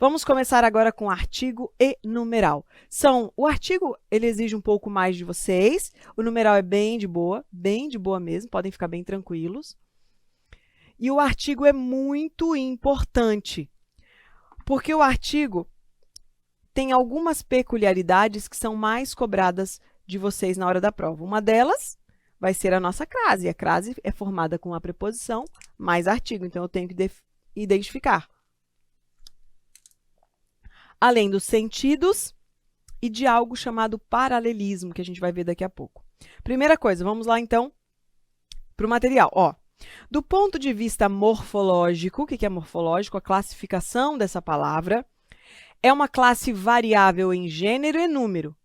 Vamos começar agora com artigo e numeral. O artigo, ele exige um pouco mais de vocês, o numeral é bem de boa mesmo, podem ficar bem tranquilos. E o artigo é muito importante, porque o artigo tem algumas peculiaridades que são mais cobradas de vocês na hora da prova. Uma delas vai ser a nossa crase. A crase é formada com a preposição mais artigo, então eu tenho que identificar. Além dos sentidos e de algo chamado paralelismo, que a gente vai ver daqui a pouco. Primeira coisa, vamos lá então para o material. Do ponto de vista morfológico, o que é morfológico? A classificação dessa palavra é uma classe variável em gênero e número.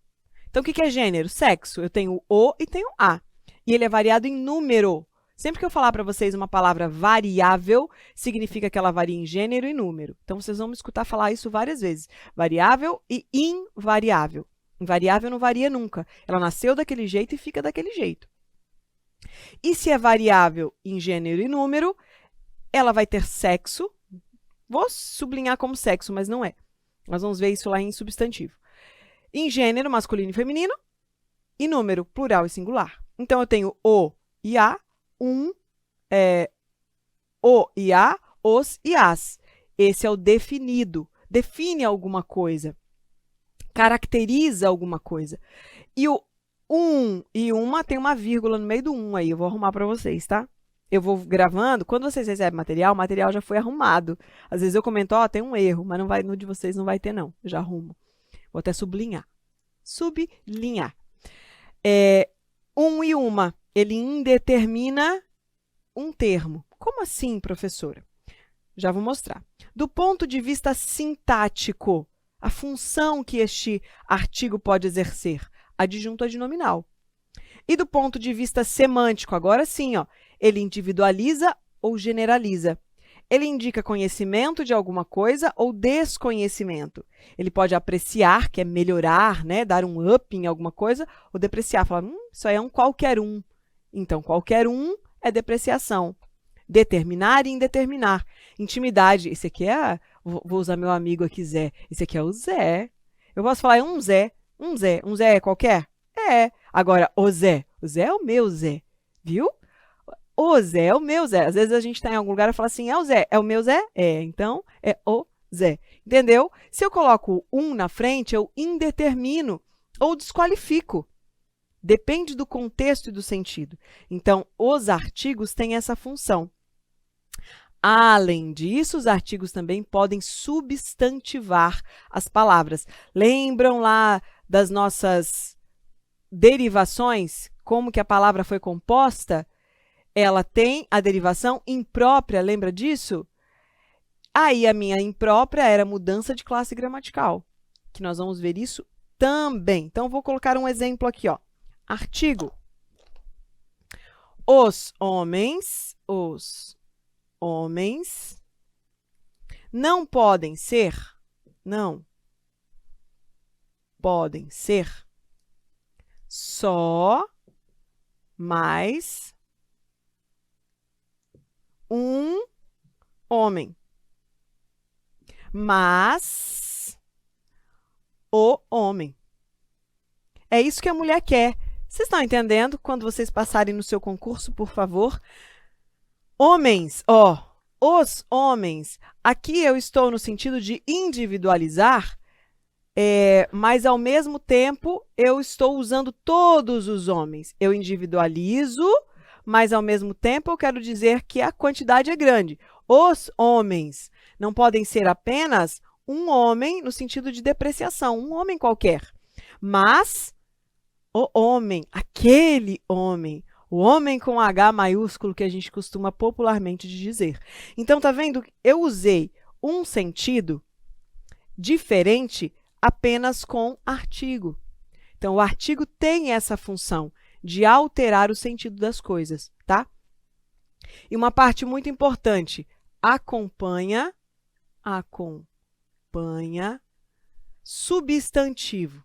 Então, o que é gênero? Sexo. Eu tenho o e tenho a. E ele é variado em número. Sempre que eu falar para vocês uma palavra variável, significa que ela varia em gênero e número. Então, vocês vão me escutar falar isso várias vezes. Variável e invariável. Invariável não varia nunca. Ela nasceu daquele jeito e fica daquele jeito. E se é variável em gênero e número, ela vai ter sexo. Vou sublinhar como sexo, mas não é. Nós vamos ver isso lá em substantivo. Em gênero, masculino e feminino. E número, plural e singular. Então, eu tenho o e a, o e a, os e as. Esse é o definido. Define alguma coisa. Caracteriza alguma coisa. E o e uma tem uma vírgula no meio do aí. Eu vou arrumar para vocês, tá? Eu vou gravando. Quando vocês recebem material, o material já foi arrumado. Às vezes eu comento, tem um erro, mas no de vocês não vai ter, não. Eu já arrumo. Vou até sublinhar. Sublinhar. E uma, ele indetermina um termo. Como assim, professora? Já vou mostrar. Do ponto de vista sintático, a função que este artigo pode exercer, adjunto adnominal. E do ponto de vista semântico, agora sim, ele individualiza ou generaliza. Ele indica conhecimento de alguma coisa ou desconhecimento. Ele pode apreciar, que é melhorar, né, dar um up em alguma coisa, ou depreciar, falar, isso aí é um qualquer um. Então, qualquer um é depreciação. Determinar e indeterminar. Intimidade, esse aqui é, vou usar meu amigo aqui, Zé. Esse aqui é o Zé. Eu posso falar, é um Zé. Um Zé é qualquer? É. Agora, o Zé é o meu Zé, viu? O Zé é o meu Zé. Às vezes a gente está em algum lugar e fala assim, é o Zé. É o meu Zé? É. Então, é o Zé. Entendeu? Se eu coloco na frente, eu indetermino ou desqualifico. Depende do contexto e do sentido. Então, os artigos têm essa função. Além disso, os artigos também podem substantivar as palavras. Lembram lá das nossas derivações? Como que a palavra foi composta? Ela tem a derivação imprópria, lembra disso? Aí a minha imprópria era mudança de classe gramatical, que nós vamos ver isso também. Então, vou colocar um exemplo aqui, Artigo. Os homens não podem ser só mais um homem, mas o homem. É isso que a mulher quer. Vocês estão entendendo? Quando vocês passarem no seu concurso, por favor. Homens, os homens. Aqui eu estou no sentido de individualizar, mas ao mesmo tempo eu estou usando todos os homens. Eu individualizo, mas ao mesmo tempo eu quero dizer que a quantidade é grande. Os homens não podem ser apenas um homem no sentido de depreciação, um homem qualquer, mas o homem, aquele homem, o homem com H maiúsculo que a gente costuma popularmente dizer. Então, tá vendo? Eu usei um sentido diferente apenas com artigo. Então, o artigo tem essa função de alterar o sentido das coisas, tá? E uma parte muito importante, acompanha, substantivo.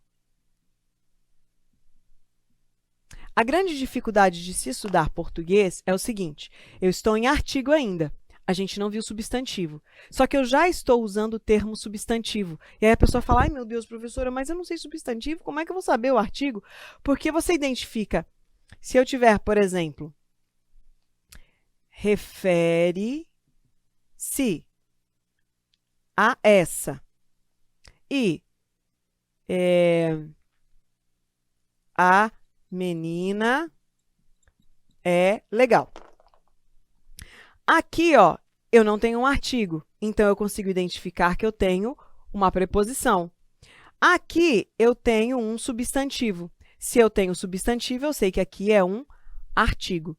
A grande dificuldade de se estudar português é o seguinte, eu estou em artigo ainda. A gente não viu substantivo. Só que eu já estou usando o termo substantivo. E aí a pessoa fala, ai meu Deus, professora, mas eu não sei substantivo, como é que eu vou saber o artigo? Porque você identifica, se eu tiver, por exemplo, refere-se a essa e a menina é legal. Aqui, ó, eu não tenho um artigo, então eu consigo identificar que eu tenho uma preposição. Aqui eu tenho um substantivo. Se eu tenho substantivo, eu sei que aqui é um artigo.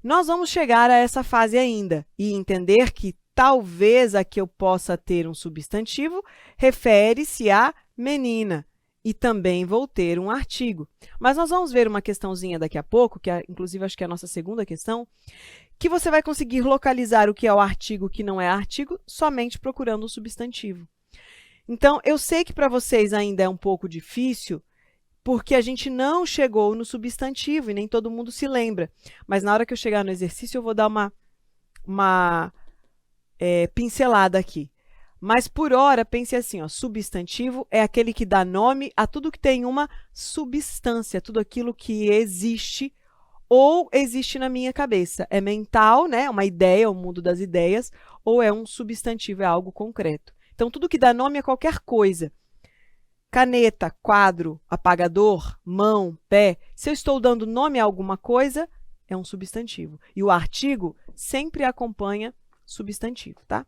Nós vamos chegar a essa fase ainda e entender que talvez aqui eu possa ter um substantivo, refere-se à menina, e também vou ter um artigo. Mas nós vamos ver uma questãozinha daqui a pouco, que inclusive acho que é a nossa segunda questão, que você vai conseguir localizar o que é o artigo e o que não é artigo somente procurando o substantivo. Então, eu sei que para vocês ainda é um pouco difícil, porque a gente não chegou no substantivo e nem todo mundo se lembra. Mas na hora que eu chegar no exercício, eu vou dar uma pincelada aqui. Mas, por hora, pense assim, ó, substantivo é aquele que dá nome a tudo que tem uma substância, tudo aquilo que existe ou existe na minha cabeça. É mental, né? Uma ideia, o mundo das ideias, ou é um substantivo, é algo concreto. Então, tudo que dá nome a qualquer coisa. Caneta, quadro, apagador, mão, pé. Se eu estou dando nome a alguma coisa, é um substantivo. E o artigo sempre acompanha substantivo, tá?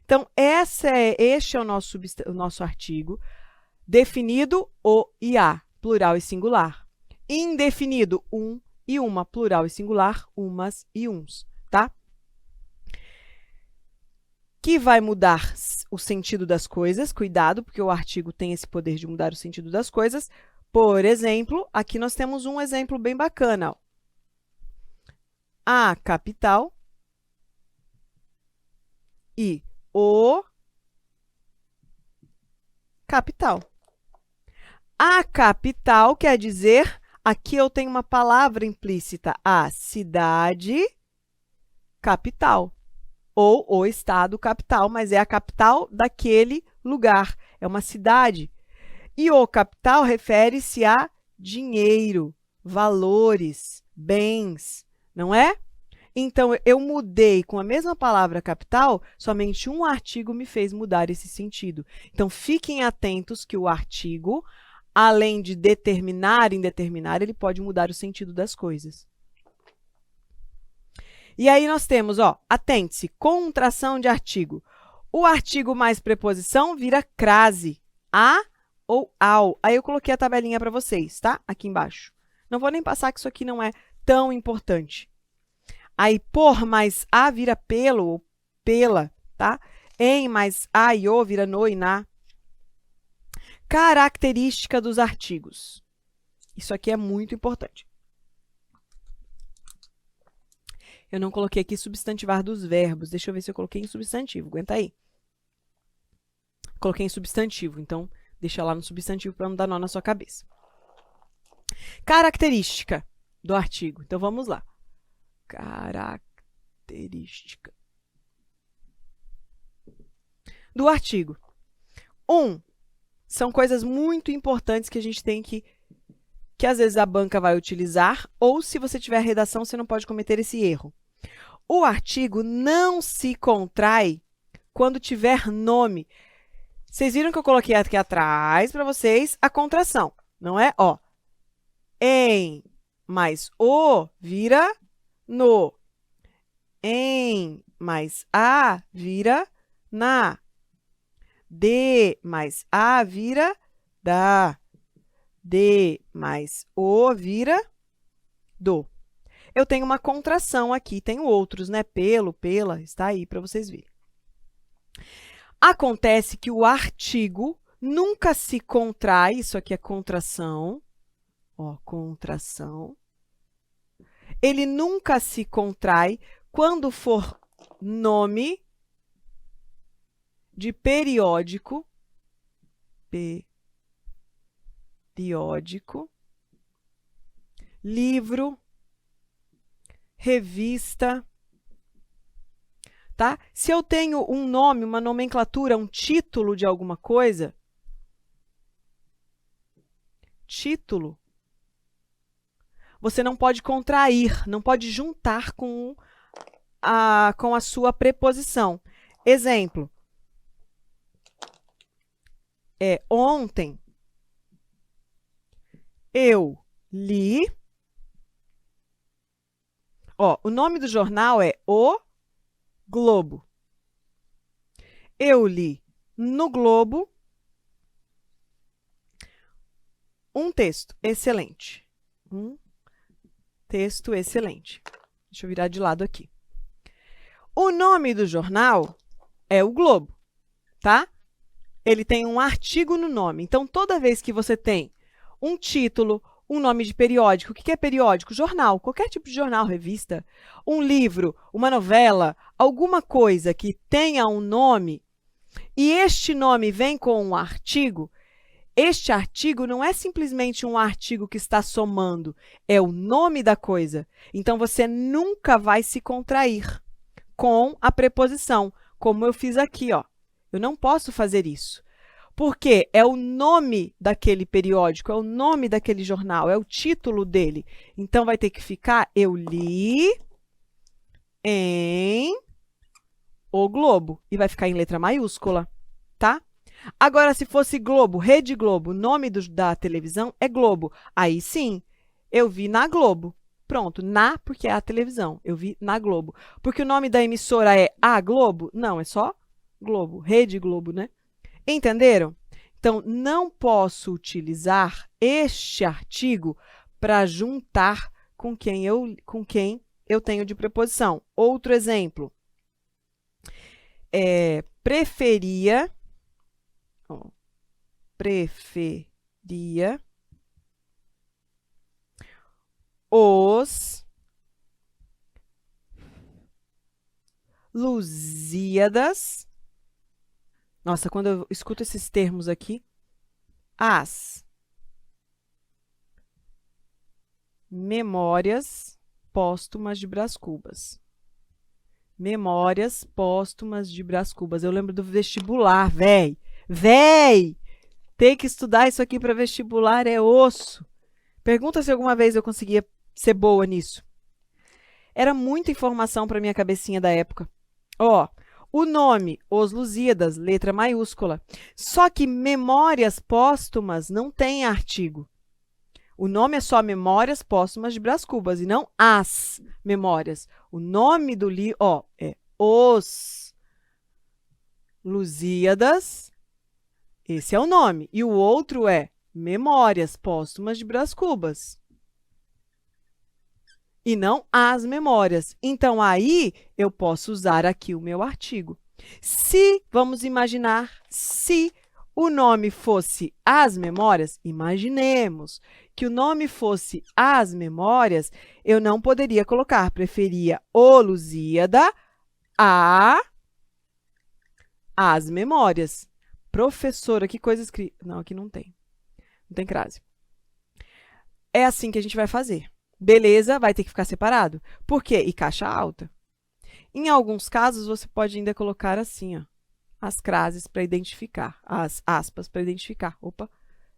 Então, este é o nosso artigo. Definido, o e a, plural e singular. Indefinido, um e uma, plural e singular, umas e uns, tá? Que vai mudar o sentido das coisas, cuidado, porque o artigo tem esse poder de mudar o sentido das coisas. Por exemplo, aqui nós temos um exemplo bem bacana. Ó. A capital e o capital. A capital quer dizer, aqui eu tenho uma palavra implícita, a cidade capital, ou o estado capital, mas é a capital daquele lugar, é uma cidade. E o capital refere-se a dinheiro, valores, bens, não é? Então, eu mudei com a mesma palavra capital, somente um artigo me fez mudar esse sentido. Então, fiquem atentos que o artigo, além de determinar e indeterminar, ele pode mudar o sentido das coisas. E aí nós temos, ó, atente-se, contração de artigo. O artigo mais preposição vira crase, a ou ao. Aí eu coloquei a tabelinha para vocês, tá? Aqui embaixo. Não vou nem passar que isso aqui não é tão importante. Aí, por mais a vira pelo ou pela, tá? Em mais a e o vira no e na. Característica dos artigos. Isso aqui é muito importante. Eu não coloquei aqui substantivar dos verbos. Deixa eu ver se eu coloquei em substantivo. Aguenta aí. Coloquei em substantivo, então deixa lá no substantivo para não dar nó na sua cabeça. Característica do artigo. Então, vamos lá. Característica do artigo. São coisas muito importantes que a gente tem que às vezes a banca vai utilizar, ou se você tiver redação, você não pode cometer esse erro. O artigo não se contrai quando tiver nome. Vocês viram que eu coloquei aqui atrás para vocês a contração, não é? Ó, em mais o vira no. Em mais a vira na. De mais a vira da. De mais o vira do. Eu tenho uma contração aqui, tenho outros, né? Pelo, pela, está aí para vocês verem. Acontece que o artigo nunca se contrai, isso aqui é contração, ó, contração. Ele nunca se contrai quando for nome de periódico, livro, revista, tá? Se eu tenho um nome, uma nomenclatura, um título de alguma coisa, título, você não pode contrair, não pode juntar com a sua preposição. Exemplo, ontem eu li. Ó, o nome do jornal é O Globo. Eu li no Globo um texto excelente. Um texto excelente. Deixa eu virar de lado aqui. O nome do jornal é o Globo, tá? Ele tem um artigo no nome. Então, toda vez que você tem um título, um nome de periódico. O que é periódico? Jornal, qualquer tipo de jornal, revista, um livro, uma novela, alguma coisa que tenha um nome, e este nome vem com um artigo, este artigo não é simplesmente um artigo que está somando, é o nome da coisa. Então, você nunca vai se contrair com a preposição, como eu fiz aqui, ó. Eu não posso fazer isso. Porque é o nome daquele periódico, é o nome daquele jornal, é o título dele. Então, vai ter que ficar, eu li em O Globo. E vai ficar em letra maiúscula, tá? Agora, se fosse Globo, Rede Globo, o nome da televisão é Globo. Aí sim, eu vi na Globo. Pronto, porque é a televisão. Eu vi na Globo. Porque o nome da emissora é A Globo? Não, é só Globo, Rede Globo, né? Entenderam? Então, não posso utilizar este artigo para juntar com quem eu tenho de preposição. Outro exemplo. Preferia os Lusíadas. Nossa, quando eu escuto esses termos aqui, as memórias póstumas de Brás Cubas. Memórias póstumas de Brás Cubas. Eu lembro do vestibular, véi. Ter que estudar isso aqui para vestibular é osso. Pergunta se alguma vez eu conseguia ser boa nisso. Era muita informação para minha cabecinha da época. Ó, o nome, Os Lusíadas, letra maiúscula. Só que memórias póstumas não tem artigo. O nome é só Memórias Póstumas de Brás Cubas e não as memórias. O nome do livro, ó, é Os Lusíadas. Esse é o nome. E o outro é Memórias Póstumas de Brás Cubas. E não as memórias. Então, aí, eu posso usar aqui o meu artigo. Vamos imaginar, se o nome fosse As Memórias, imaginemos que o nome fosse As Memórias, eu não poderia colocar, preferia o Lusíada As Memórias. Professora, que coisa escrita. Não, aqui não tem. Não tem crase. É assim que a gente vai fazer. Beleza, vai ter que ficar separado. Por quê? E caixa alta. Em alguns casos, você pode ainda colocar assim, ó, as crases para identificar, as aspas para identificar. Opa,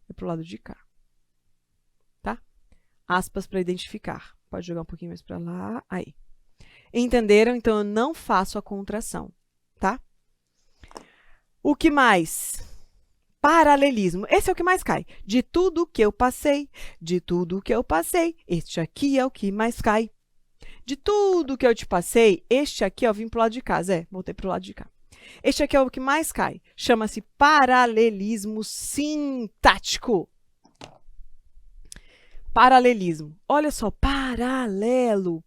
é para o lado de cá. Tá? Aspas para identificar. Pode jogar um pouquinho mais para lá. Aí. Entenderam? Então, eu não faço a contração. Tá? O que mais? Paralelismo. Esse é o que mais cai. De tudo que eu passei, este aqui é o que mais cai. De tudo que eu te passei, este aqui, ó, vim para o lado de cá. Voltei para o lado de cá. Este aqui é o que mais cai. Chama-se paralelismo sintático. Paralelismo. Olha só, paralelismo.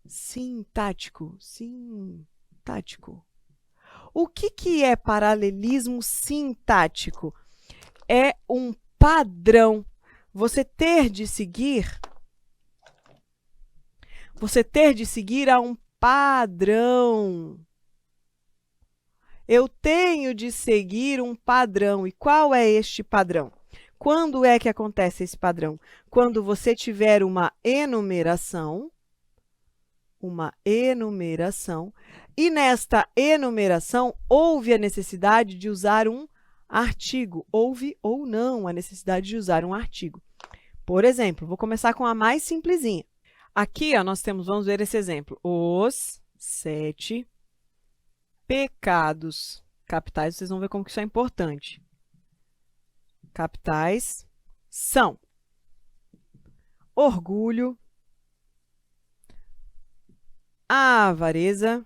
Sintático. O que é paralelismo sintático? É um padrão. Você ter de seguir a um padrão. Eu tenho de seguir um padrão. E qual é este padrão? Quando é que acontece esse padrão? Quando você tiver uma enumeração, uma enumeração, e nesta enumeração houve a necessidade de usar um artigo. Houve ou não a necessidade de usar um artigo. Por exemplo, vou começar com a mais simplesinha. Aqui, ó, nós temos, vamos ver esse exemplo, os 7 pecados capitais. Vocês vão ver como que isso é importante. Capitais são orgulho, avareza,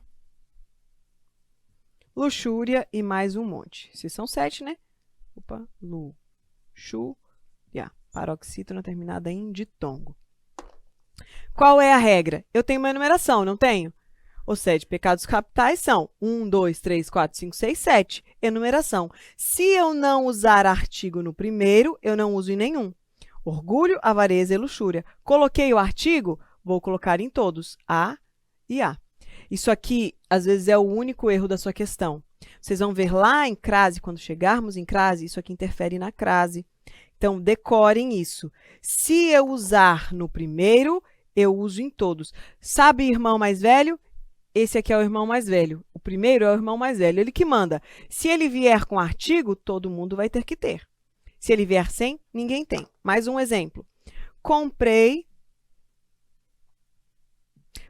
luxúria e mais um monte. Se são 7, né? Opa, luxúria. Paroxítona terminada em ditongo. Qual é a regra? Eu tenho uma enumeração, não tenho? Os 7 pecados capitais são 1, 2, 3, 4, 5, 6, 7. Enumeração. Se eu não usar artigo no primeiro, eu não uso em nenhum. Orgulho, avareza e luxúria. Coloquei o artigo, vou colocar em todos. A e A. Isso aqui, às vezes, é o único erro da sua questão. Vocês vão ver lá em crase, quando chegarmos em crase, isso aqui interfere na crase. Então, decorem isso. Se eu usar no primeiro, eu uso em todos. Sabe irmão mais velho? Esse aqui é o irmão mais velho. O primeiro é o irmão mais velho, ele que manda. Se ele vier com artigo, todo mundo vai ter que ter. Se ele vier sem, ninguém tem. Mais um exemplo. Comprei.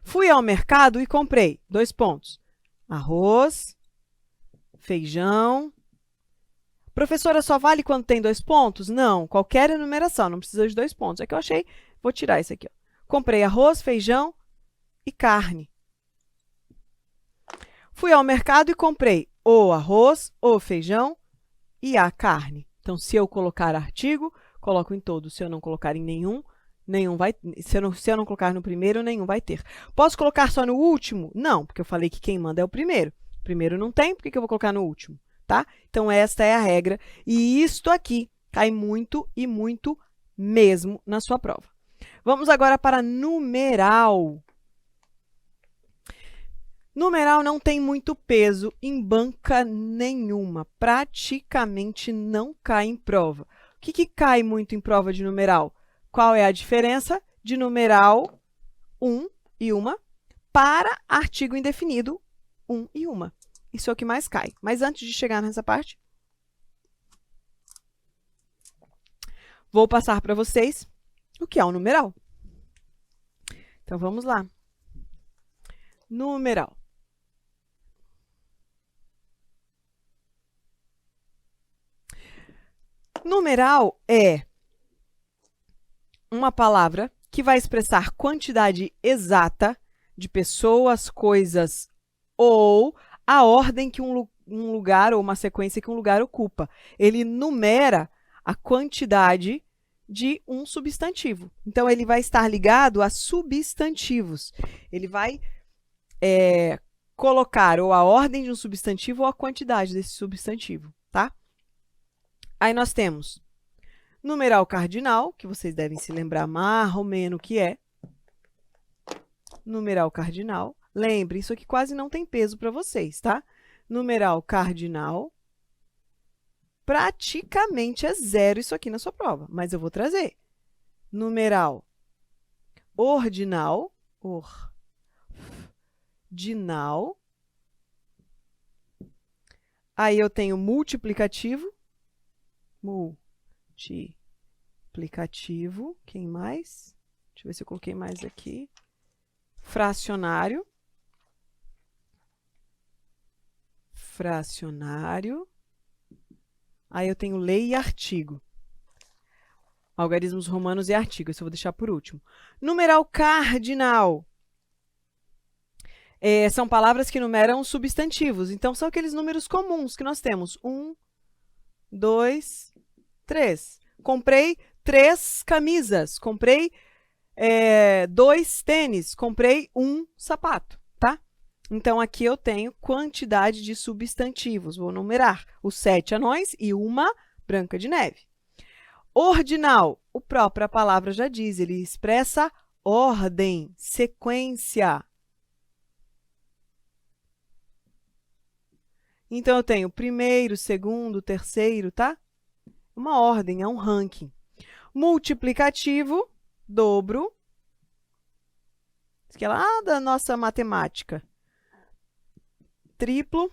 Fui ao mercado e comprei. 2 pontos. Arroz, feijão. Professora, só vale quando tem 2 pontos? Não, qualquer enumeração, não precisa de 2 pontos. É que eu achei, vou tirar isso aqui. Ó. Comprei arroz, feijão e carne. Fui ao mercado e comprei o arroz, o feijão e a carne. Então, se eu colocar artigo, coloco em todos. Se eu não colocar em nenhum, nenhum vai. Se eu não colocar no primeiro, nenhum vai ter. Posso colocar só no último? Não, porque eu falei que quem manda é o primeiro. O primeiro não tem, por que eu vou colocar no último? Tá? Então, esta é a regra. E isto aqui cai muito e muito mesmo na sua prova. Vamos agora para numeral. Numeral não tem muito peso em banca nenhuma. Praticamente não cai em prova. O que cai muito em prova de numeral? Qual é a diferença de numeral 1 e uma para artigo indefinido 1 e uma? Isso é o que mais cai. Mas antes de chegar nessa parte, vou passar para vocês o que é um numeral. Então, vamos lá. Numeral. Numeral é uma palavra que vai expressar quantidade exata de pessoas, coisas ou a ordem que um lugar ou uma sequência que um lugar ocupa. Ele numera a quantidade de um substantivo. Então, ele vai estar ligado a substantivos. Ele vai colocar ou a ordem de um substantivo ou a quantidade desse substantivo, tá? Aí nós temos numeral cardinal, que vocês devem se lembrar mais ou menos o que é. Numeral cardinal. Lembre, isso aqui quase não tem peso para vocês, tá? Numeral cardinal. Praticamente é 0 isso aqui na sua prova, mas eu vou trazer. Numeral ordinal. Ordinal. Aí eu tenho multiplicativo. Multiplicativo. Quem mais? Deixa eu ver se eu coloquei mais aqui. Fracionário. Fracionário. Aí eu tenho lei e artigo. Algarismos romanos e artigo. Isso eu vou deixar por último. Numeral cardinal. São palavras que numeram substantivos. Então, são aqueles números comuns que nós temos. 1, 2, 3. Comprei 3 camisas. Comprei 2 tênis. Comprei 1 sapato, tá? Então, aqui eu tenho quantidade de substantivos. Vou numerar os 7 anões e uma Branca de Neve. Ordinal, a própria palavra já diz, ele expressa ordem, sequência. Então, eu tenho primeiro, segundo, terceiro, tá? Uma ordem, é um ranking. Multiplicativo, dobro. Isso aqui é lá da nossa matemática. Triplo.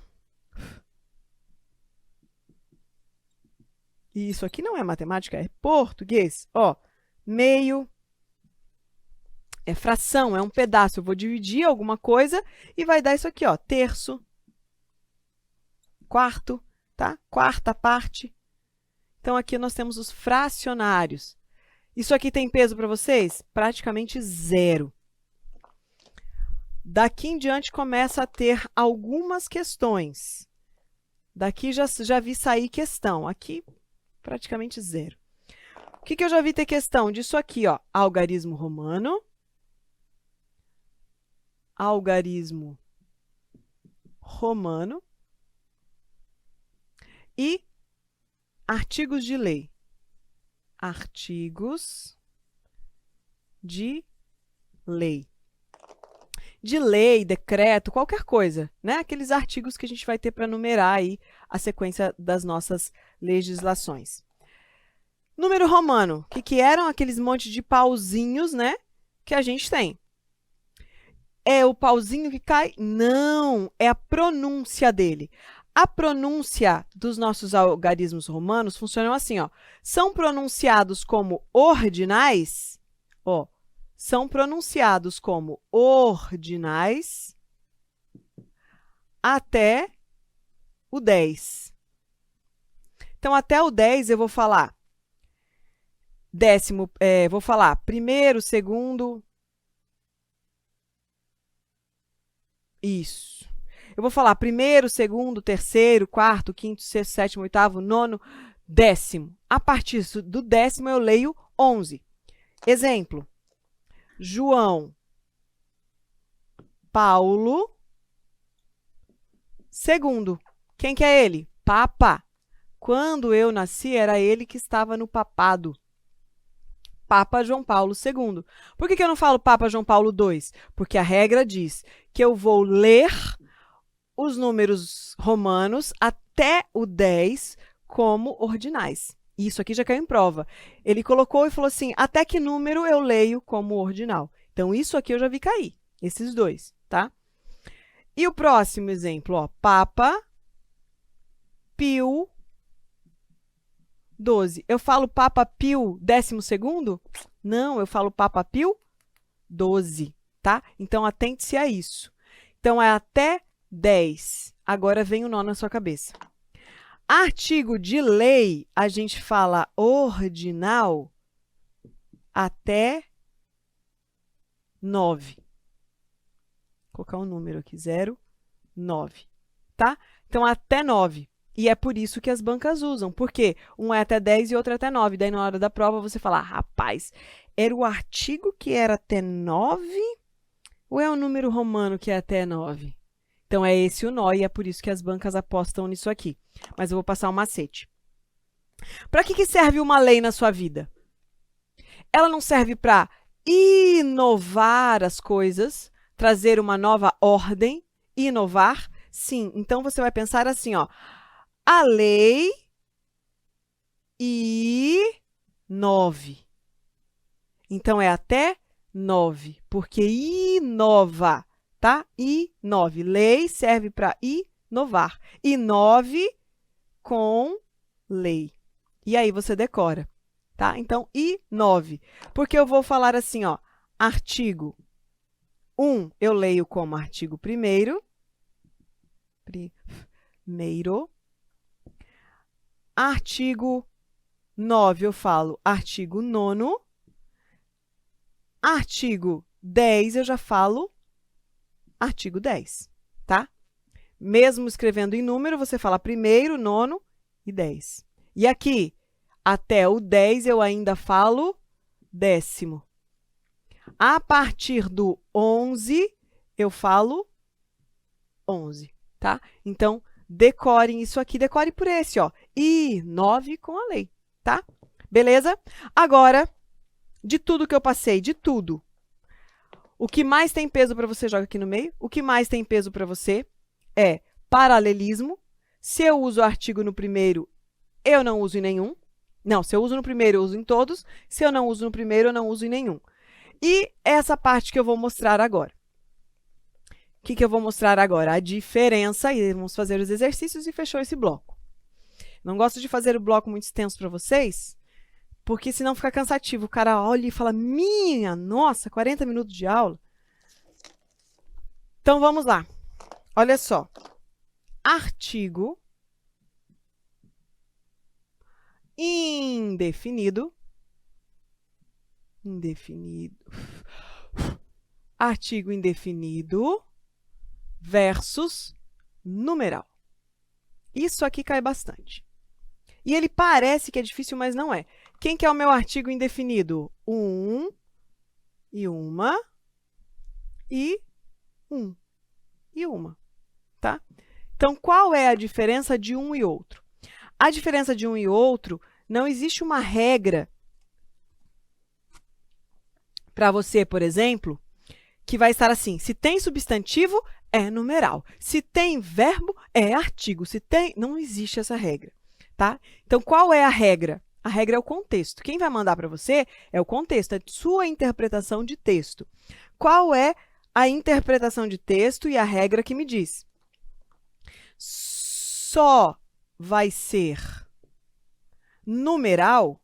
E isso aqui não é matemática, é português. Ó, meio é fração, é um pedaço. Eu vou dividir alguma coisa e vai dar isso aqui, ó, terço, quarto, tá? Quarta parte. Então, aqui nós temos os fracionários. Isso aqui tem peso para vocês? Praticamente zero. Daqui em diante começa a ter algumas questões. Daqui já vi sair questão. Aqui, praticamente zero. O que eu já vi ter questão? Disso aqui, ó, algarismo romano. Algarismo romano. E artigos de lei. Artigos de lei. De lei, decreto, qualquer coisa, né? Aqueles artigos que a gente vai ter para numerar aí a sequência das nossas legislações. Número romano, o que eram aqueles monte de pauzinhos, né? Que a gente tem. É o pauzinho que cai? Não, é a pronúncia dele. A pronúncia dos nossos algarismos romanos funcionam assim, ó. São pronunciados como ordinais, ó. São pronunciados como ordinais até o 10. Então, até o 10 eu vou falar vou falar primeiro, segundo. Isso. Eu vou falar primeiro, segundo, terceiro, quarto, quinto, sexto, sétimo, oitavo, nono, décimo. A partir do décimo eu leio 11. Exemplo. João, Paulo, segundo. Quem que é ele? Papa. Quando eu nasci, era ele que estava no papado. Papa João Paulo II. Por que eu não falo Papa João Paulo II? Porque a regra diz que eu vou ler os números romanos até o 10 como ordinais. Isso aqui já caiu em prova. Ele colocou e falou assim, até que número eu leio como ordinal? Então, isso aqui eu já vi cair, esses dois, tá? E o próximo exemplo, ó, Papa Pio XII. Eu falo Papa Pio XII? Não, eu falo Papa Pio XII, tá? Então, atente-se a isso. Então, é até 10. Agora vem o nó na sua cabeça. Artigo de lei, a gente fala ordinal até 9. Vou colocar um número aqui, 0, 9, tá? Então, até 9. E é por isso que as bancas usam. Por quê? Um é até 10 e outro é até 9. Daí, na hora da prova, você fala, rapaz, era o artigo que era até 9 ou é o número romano que é até 9? Então, é esse o nó e é por isso que as bancas apostam nisso aqui. Mas eu vou passar um macete. Para que serve uma lei na sua vida? Ela não serve para inovar as coisas, trazer uma nova ordem, inovar? Sim. Então, você vai pensar assim, ó. A lei I9. Então, é até 9, porque inova. Tá? I9. Lei serve para inovar. I9 com lei. E aí você decora, tá? Então, I9. Porque eu vou falar assim, ó, artigo 1 eu leio como artigo primeiro. Artigo 9 eu falo artigo 9º. Artigo 10 eu já falo artigo 10, tá? Mesmo escrevendo em número, você fala primeiro, 9º e 10. E aqui, até o 10, eu ainda falo 10º. A partir do 11, eu falo 11, tá? Então, decorem isso aqui, decore por esse, ó. I9 com a lei, tá? Beleza? Agora, de tudo que eu passei, de tudo, o que mais tem peso para você, joga aqui no meio. O que mais tem peso para você é paralelismo. Se eu uso o artigo no primeiro, eu não uso em nenhum. Não, se eu uso no primeiro, eu uso em todos. Se eu não uso no primeiro, eu não uso em nenhum. E essa parte que eu vou mostrar agora. O que eu vou mostrar agora? A diferença, e vamos fazer os exercícios e fechou esse bloco. Não gosto de fazer o bloco muito extenso para vocês, porque senão fica cansativo. O cara olha e fala, minha nossa, 40 minutos de aula. Então, vamos lá. Olha só. Artigo indefinido. Artigo indefinido versus numeral. Isso aqui cai bastante. E ele parece que é difícil, mas não é. Quem que é o meu artigo indefinido? Um e uma e um e uma, tá? Então, qual é a diferença de um e outro? A diferença de um e outro, não existe uma regra para você, por exemplo, que vai estar assim, se tem substantivo, é numeral. Se tem verbo, é artigo. Se tem... Não existe essa regra, tá? Então, qual é a regra? A regra é o contexto. Quem vai mandar para você é o contexto, é sua interpretação de texto. Qual é a interpretação de texto e a regra que me diz? Só vai ser numeral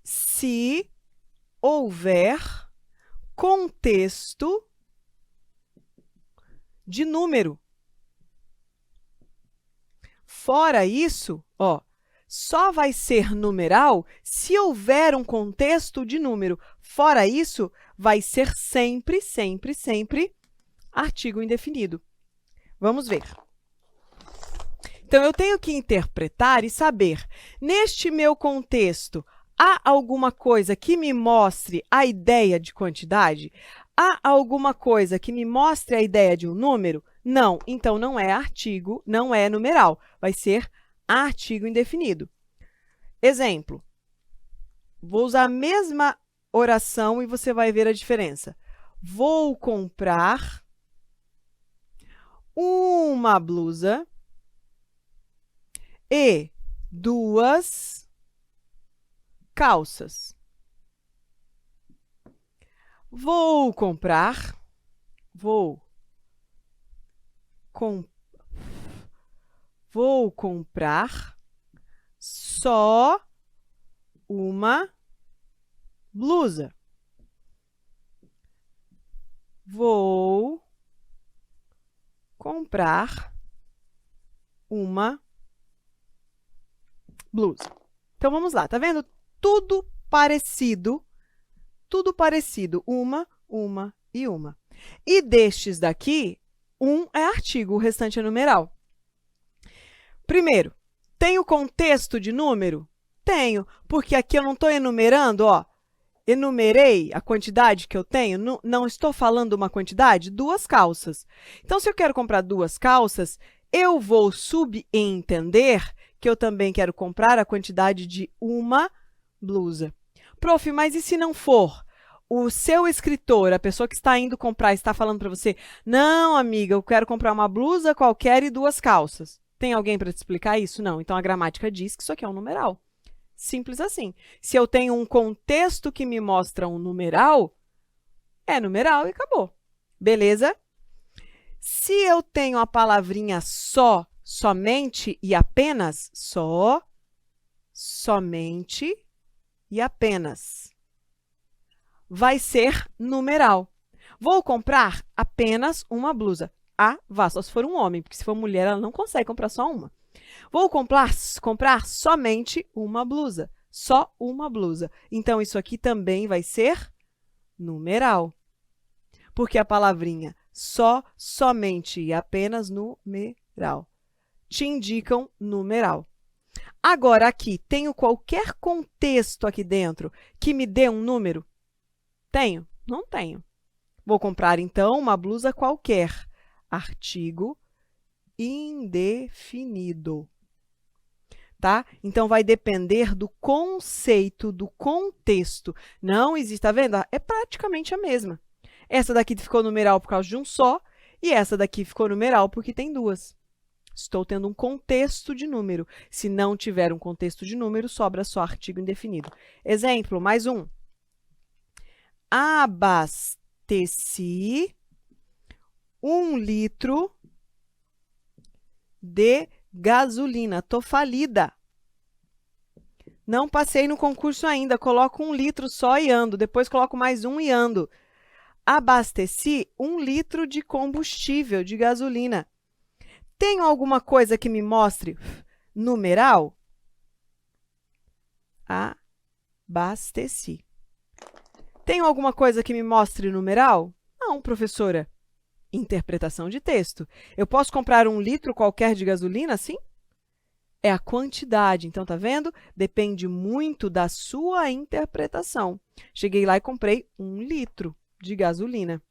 se houver contexto de número. Fora isso, ó, só vai ser numeral se houver um contexto de número. Fora isso, vai ser sempre, sempre, sempre artigo indefinido. Vamos ver. Então, eu tenho que interpretar e saber, neste meu contexto, há alguma coisa que me mostre a ideia de quantidade? Há alguma coisa que me mostre a ideia de um número? Não, então não é artigo, não é numeral, vai ser artigo indefinido. Exemplo, vou usar a mesma oração e você vai ver a diferença. Vou comprar uma blusa e 2 calças. Vou comprar só uma blusa. Vou comprar uma blusa. Então, vamos lá. Tá vendo? Tudo parecido, uma e uma. E destes daqui, um é artigo, o restante é numeral. Primeiro, tem o contexto de número? Tenho, porque aqui eu não estou enumerando, ó. Enumerei a quantidade que eu tenho, não estou falando uma quantidade, 2 calças. Então, se eu quero comprar 2 calças, eu vou subentender que eu também quero comprar a quantidade de uma blusa. Prof, mas e se não for? O seu escritor, a pessoa que está indo comprar, está falando para você, não, amiga, eu quero comprar uma blusa qualquer e 2 calças. Tem alguém para te explicar isso? Não. Então, a gramática diz que isso aqui é um numeral. Simples assim. Se eu tenho um contexto que me mostra um numeral, é numeral e acabou. Beleza? Se eu tenho a palavrinha só, somente e apenas, só, somente e apenas, vai ser numeral. Vou comprar apenas uma blusa. Ah, vá, só se for um homem, porque se for mulher, ela não consegue comprar só uma. Vou comprar somente uma blusa. Só uma blusa. Então, isso aqui também vai ser numeral. Porque a palavrinha só, somente e apenas numeral te indicam numeral. Agora, aqui, tenho qualquer contexto aqui dentro que me dê um número? Tenho? Não tenho. Vou comprar, então, uma blusa qualquer. Artigo indefinido. Tá? Então, vai depender do conceito, do contexto. Não existe, tá vendo? É praticamente a mesma. Essa daqui ficou numeral por causa de um só, e essa daqui ficou numeral porque tem 2. Estou tendo um contexto de número. Se não tiver um contexto de número, sobra só artigo indefinido. Exemplo, mais um. abasteci 1 litro de gasolina. Tô falida. Não passei no concurso ainda. Coloco 1 litro só e ando. Depois coloco mais 1 e ando. Abasteci 1 litro de combustível, de gasolina. Tenho alguma coisa que me mostre numeral? Abasteci. Tenho alguma coisa que me mostre numeral? Não, professora. Interpretação de texto. Eu posso comprar 1 litro qualquer de gasolina, sim? É a quantidade. Então, tá vendo? Depende muito da sua interpretação. Cheguei lá e comprei 1 litro de gasolina.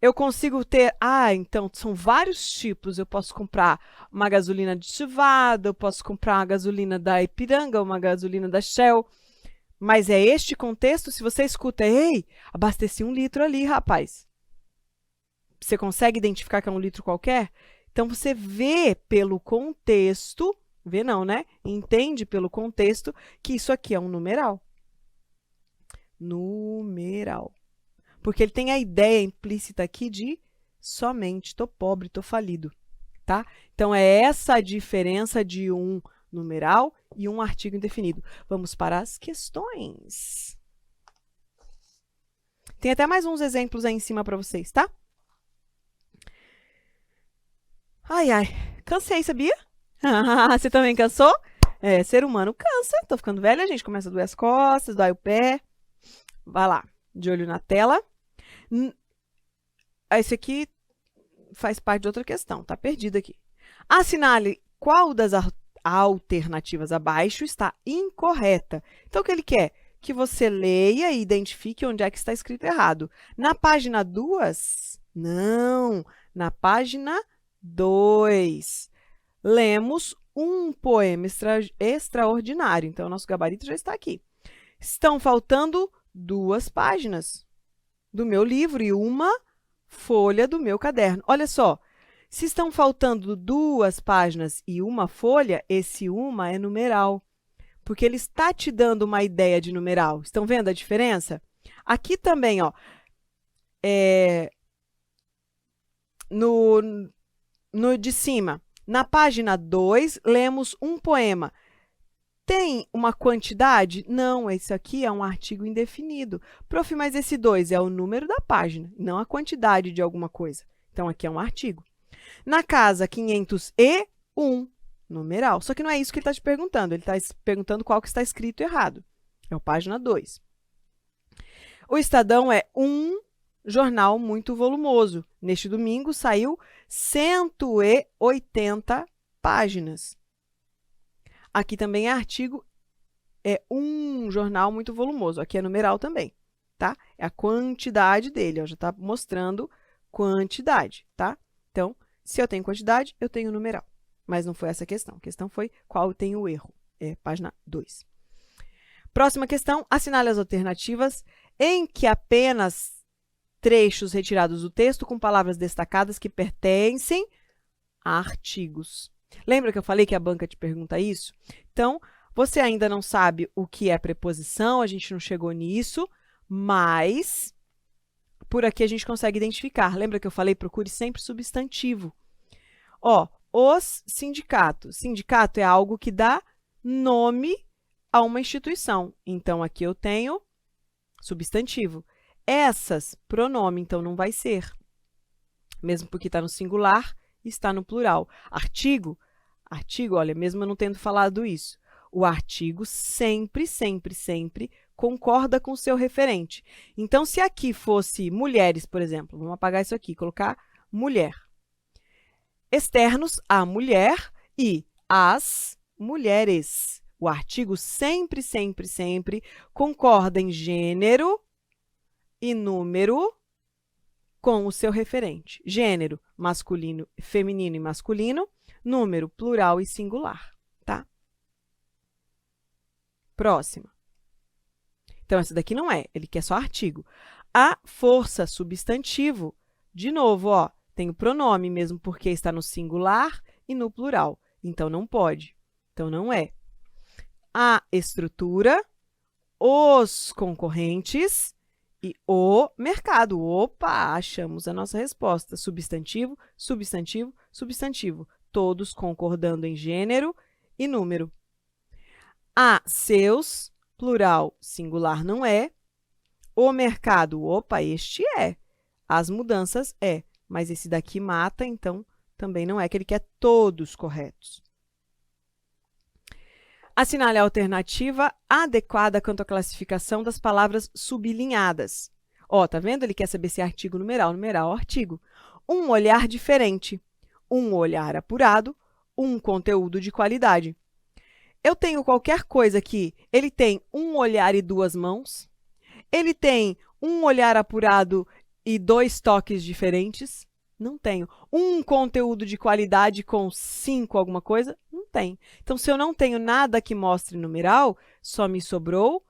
Eu consigo ter... então, são vários tipos. Eu posso comprar uma gasolina aditivada, eu posso comprar uma gasolina da Ipiranga, uma gasolina da Shell. Mas é este contexto, se você escuta, ei, abasteci 1 litro ali, rapaz. Você consegue identificar que é 1 litro qualquer? Então, você vê pelo contexto, vê não, né? Entende pelo contexto que isso aqui é um numeral. Numeral. Porque ele tem a ideia implícita aqui de somente, tô pobre, tô falido, tá? Então, é essa a diferença de um numeral e um artigo indefinido. Vamos para as questões. Tem até mais uns exemplos aí em cima para vocês, tá? Ai, ai, cansei, sabia? Você também cansou? É, ser humano cansa, tô ficando velha, gente, começa a doer as costas, dói o pé. Vai lá, de olho na tela. Esse aqui faz parte de outra questão, tá perdido aqui. Assinale qual das alternativas abaixo está incorreta. Então, o que ele quer? Que você leia e identifique onde é que está escrito errado. Na página 2? Não, na página 2. Lemos um poema extraordinário. Então, o nosso gabarito já está aqui. Estão faltando 2 páginas do meu livro e uma folha do meu caderno. Olha só, se estão faltando 2 páginas e uma folha, esse uma é numeral, porque ele está te dando uma ideia de numeral. Estão vendo a diferença? Aqui também, ó, no de cima, na página 2, lemos um poema. Tem uma quantidade? Não, esse aqui é um artigo indefinido. Prof, mas esse 2 é o número da página, não a quantidade de alguma coisa. Então, aqui é um artigo. Na casa 501, numeral. Só que não é isso que ele está te perguntando. Ele está perguntando qual que está escrito errado. É o página 2. O Estadão é um jornal muito volumoso. Neste domingo, saiu 180 páginas. Aqui também é artigo, é um jornal muito volumoso. Aqui é numeral também, tá? É a quantidade dele, ó, já está mostrando quantidade, tá? Então, se eu tenho quantidade, eu tenho numeral. Mas não foi essa a questão. A questão foi qual tem o erro. É página 2. Próxima questão, assinale as alternativas em que apenas trechos retirados do texto com palavras destacadas que pertencem a artigos. Lembra que eu falei que a banca te pergunta isso? Então, você ainda não sabe o que é preposição, a gente não chegou nisso, mas por aqui a gente consegue identificar. Lembra que eu falei, procure sempre substantivo. Ó, os sindicatos. Sindicato é algo que dá nome a uma instituição. Então, aqui eu tenho substantivo. Essas, pronome, então não vai ser. Mesmo porque está no singular, está no plural. Artigo, olha, mesmo eu não tendo falado isso, o artigo sempre, sempre, sempre concorda com o seu referente. Então, se aqui fosse mulheres, por exemplo, vamos apagar isso aqui, colocar mulher. Externos, a mulher e as mulheres. O artigo sempre, sempre, sempre concorda em gênero e número com o seu referente. Gênero, masculino, feminino e masculino, número, plural e singular, tá? Próxima. Então, essa daqui não é, ele quer só artigo. A força, substantivo, de novo, ó, tem o pronome mesmo porque está no singular e no plural. Então, não pode. Então, não é. A estrutura, os concorrentes e o mercado. Opa, achamos a nossa resposta. Substantivo, substantivo, substantivo. Todos concordando em gênero e número. A, seus, plural, singular não é. O mercado, opa, este é. As mudanças é. Mas esse daqui mata, então também não é, que ele quer todos corretos. Assinale a alternativa adequada quanto à classificação das palavras sublinhadas. Ó, tá vendo? Ele quer saber se é artigo numeral, numeral, artigo. Um olhar diferente, um olhar apurado, um conteúdo de qualidade. Eu tenho qualquer coisa aqui. Ele tem um olhar e duas mãos. Ele tem um olhar apurado e dois toques diferentes. Não tenho. Um conteúdo de qualidade com 5 alguma coisa? Não tem. Então, se eu não tenho nada que mostre numeral, só me sobrou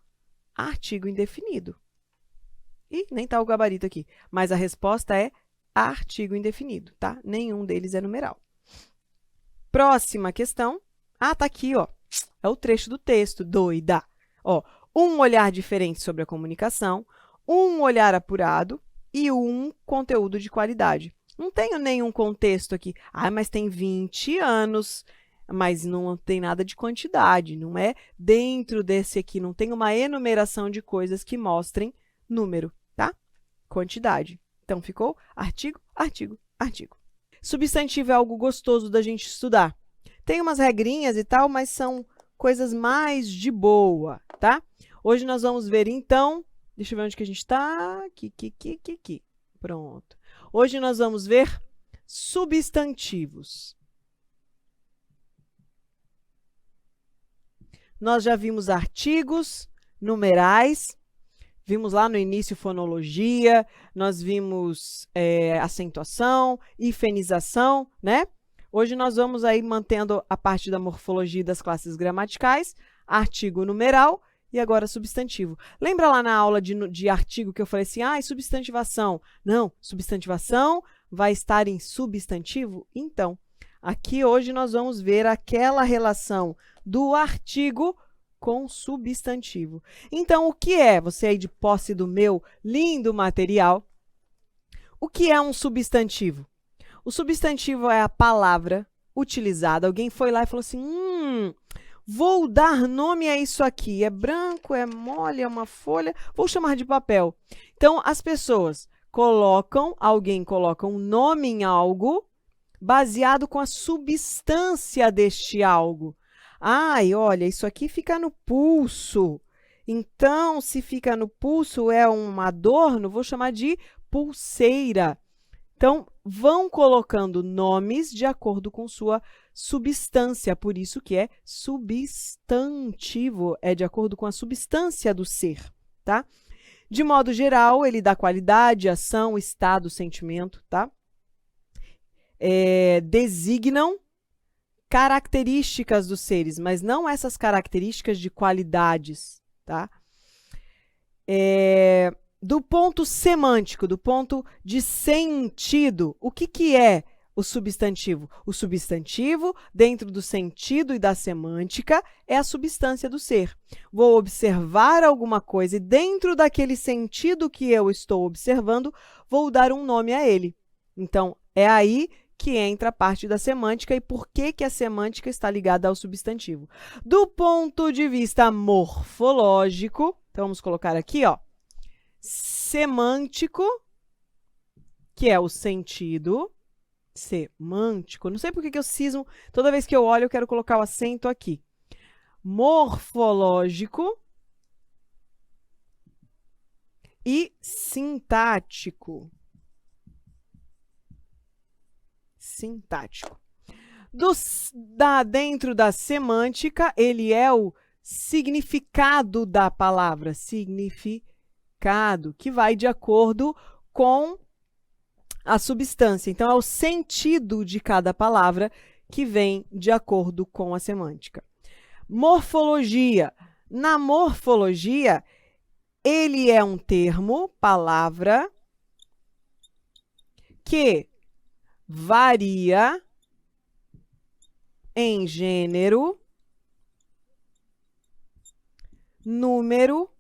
artigo indefinido. E nem está o gabarito aqui. Mas a resposta é artigo indefinido, tá? Nenhum deles é numeral. Próxima questão. Ah, tá aqui, ó. É o trecho do texto, doida. Ó, um olhar diferente sobre a comunicação, um olhar apurado e um conteúdo de qualidade. Não tenho nenhum contexto aqui. Ah, mas tem 20 anos, mas não tem nada de quantidade, não é? Dentro desse aqui, não tem uma enumeração de coisas que mostrem número, tá? Quantidade. Então, ficou artigo, artigo, artigo. Substantivo é algo gostoso da gente estudar. Tem umas regrinhas e tal, mas são coisas mais de boa, tá? Hoje nós vamos ver, então, deixa eu ver onde que a gente está. Aqui. Pronto. Hoje nós vamos ver substantivos. Nós já vimos artigos, numerais, vimos lá no início fonologia, nós vimos acentuação, hifenização, né? Hoje nós vamos aí mantendo a parte da morfologia das classes gramaticais, artigo numeral e agora substantivo. Lembra lá na aula de artigo que eu falei assim, substantivação. Não, substantivação vai estar em substantivo? Então, aqui hoje nós vamos ver aquela relação do artigo com substantivo. Então, o que é, você aí de posse do meu lindo material, o que é um substantivo? O substantivo é a palavra utilizada. Alguém foi lá e falou assim, vou dar nome a isso aqui. É branco, é mole, é uma folha, vou chamar de papel. Então, as pessoas alguém coloca um nome em algo baseado com a substância deste algo. Ai, olha, isso aqui fica no pulso. Então, se fica no pulso, é um adorno, vou chamar de pulseira. Então, vão colocando nomes de acordo com sua substância, por isso que é substantivo, é de acordo com a substância do ser, tá? De modo geral, ele dá qualidade, ação, estado, sentimento, tá? Designam características dos seres, mas não essas características de qualidades, tá? Do ponto semântico, do ponto de sentido, o que é o substantivo? O substantivo, dentro do sentido e da semântica, é a substância do ser. Vou observar alguma coisa e dentro daquele sentido que eu estou observando, vou dar um nome a ele. Então, é aí que entra a parte da semântica e por que a semântica está ligada ao substantivo. Do ponto de vista morfológico, então vamos colocar aqui, ó, semântico, que é o sentido, semântico, não sei por que eu cismo, toda vez que eu olho eu quero colocar o acento aqui. Morfológico e sintático. Sintático. Dentro da semântica, ele é o significado da palavra, significado, que vai de acordo com a substância. Então, é o sentido de cada palavra que vem de acordo com a semântica. Morfologia. Na morfologia, ele é um termo, palavra, que varia em gênero, número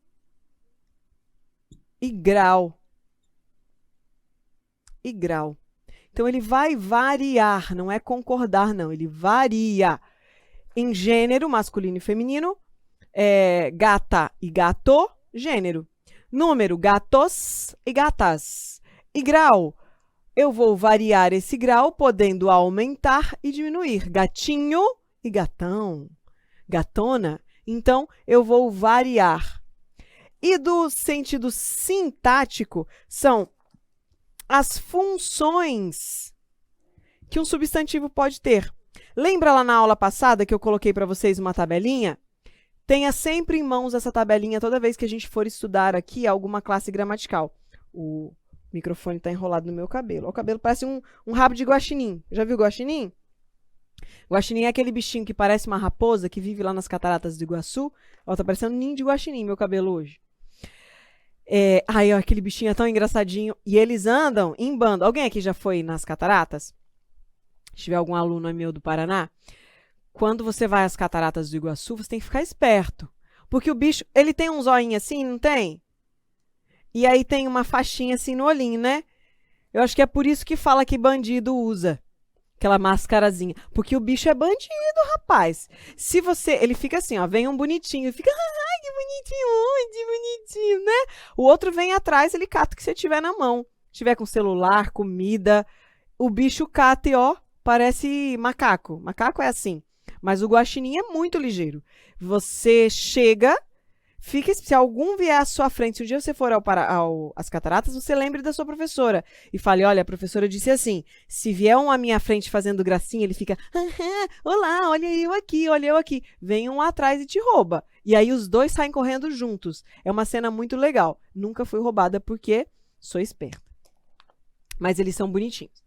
e grau. E grau. Então, ele vai variar, não é concordar, não. Ele varia em gênero, masculino e feminino, gata e gato, gênero. Número, gatos e gatas. E grau, eu vou variar esse grau, podendo aumentar e diminuir. Gatinho e gatão. Gatona. Então, eu vou variar. E do sentido sintático, são as funções que um substantivo pode ter. Lembra lá na aula passada que eu coloquei para vocês uma tabelinha? Tenha sempre em mãos essa tabelinha toda vez que a gente for estudar aqui alguma classe gramatical. O microfone está enrolado no meu cabelo. O cabelo parece um rabo de guaxinim. Já viu guaxinim? Guaxinim é aquele bichinho que parece uma raposa que vive lá nas cataratas do Iguaçu. Ó, tá parecendo um ninho de guaxinim meu cabelo hoje. Aí, ó, aquele bichinho é tão engraçadinho. E eles andam em bando. Alguém aqui já foi nas cataratas? Se tiver algum aluno meu do Paraná, quando você vai às cataratas do Iguaçu, você tem que ficar esperto. Porque o bicho, ele tem um zoinho assim, não tem? E aí tem uma faixinha assim no olhinho, né? Eu acho que é por isso que fala que bandido usa aquela mascarazinha. Porque o bicho é bandido, rapaz. Se você... Ele fica assim, ó, vem um bonitinho, fica... Ai, que bonitinho, que bonitinho, né? O outro vem atrás, ele cata o que você tiver na mão. Se tiver com celular, comida, o bicho cata e, ó, parece macaco. Macaco é assim. Mas o guaxinim é muito ligeiro. Você chega, fica, se algum vier à sua frente, se um dia você for às cataratas, você lembre da sua professora e fale, olha, a professora disse assim, se vier um à minha frente fazendo gracinha, ele fica, olá, olha eu aqui, olha eu aqui. Vem um atrás e te rouba. E aí os dois saem correndo juntos. É uma cena muito legal. Nunca fui roubada porque sou esperta. Mas eles são bonitinhos.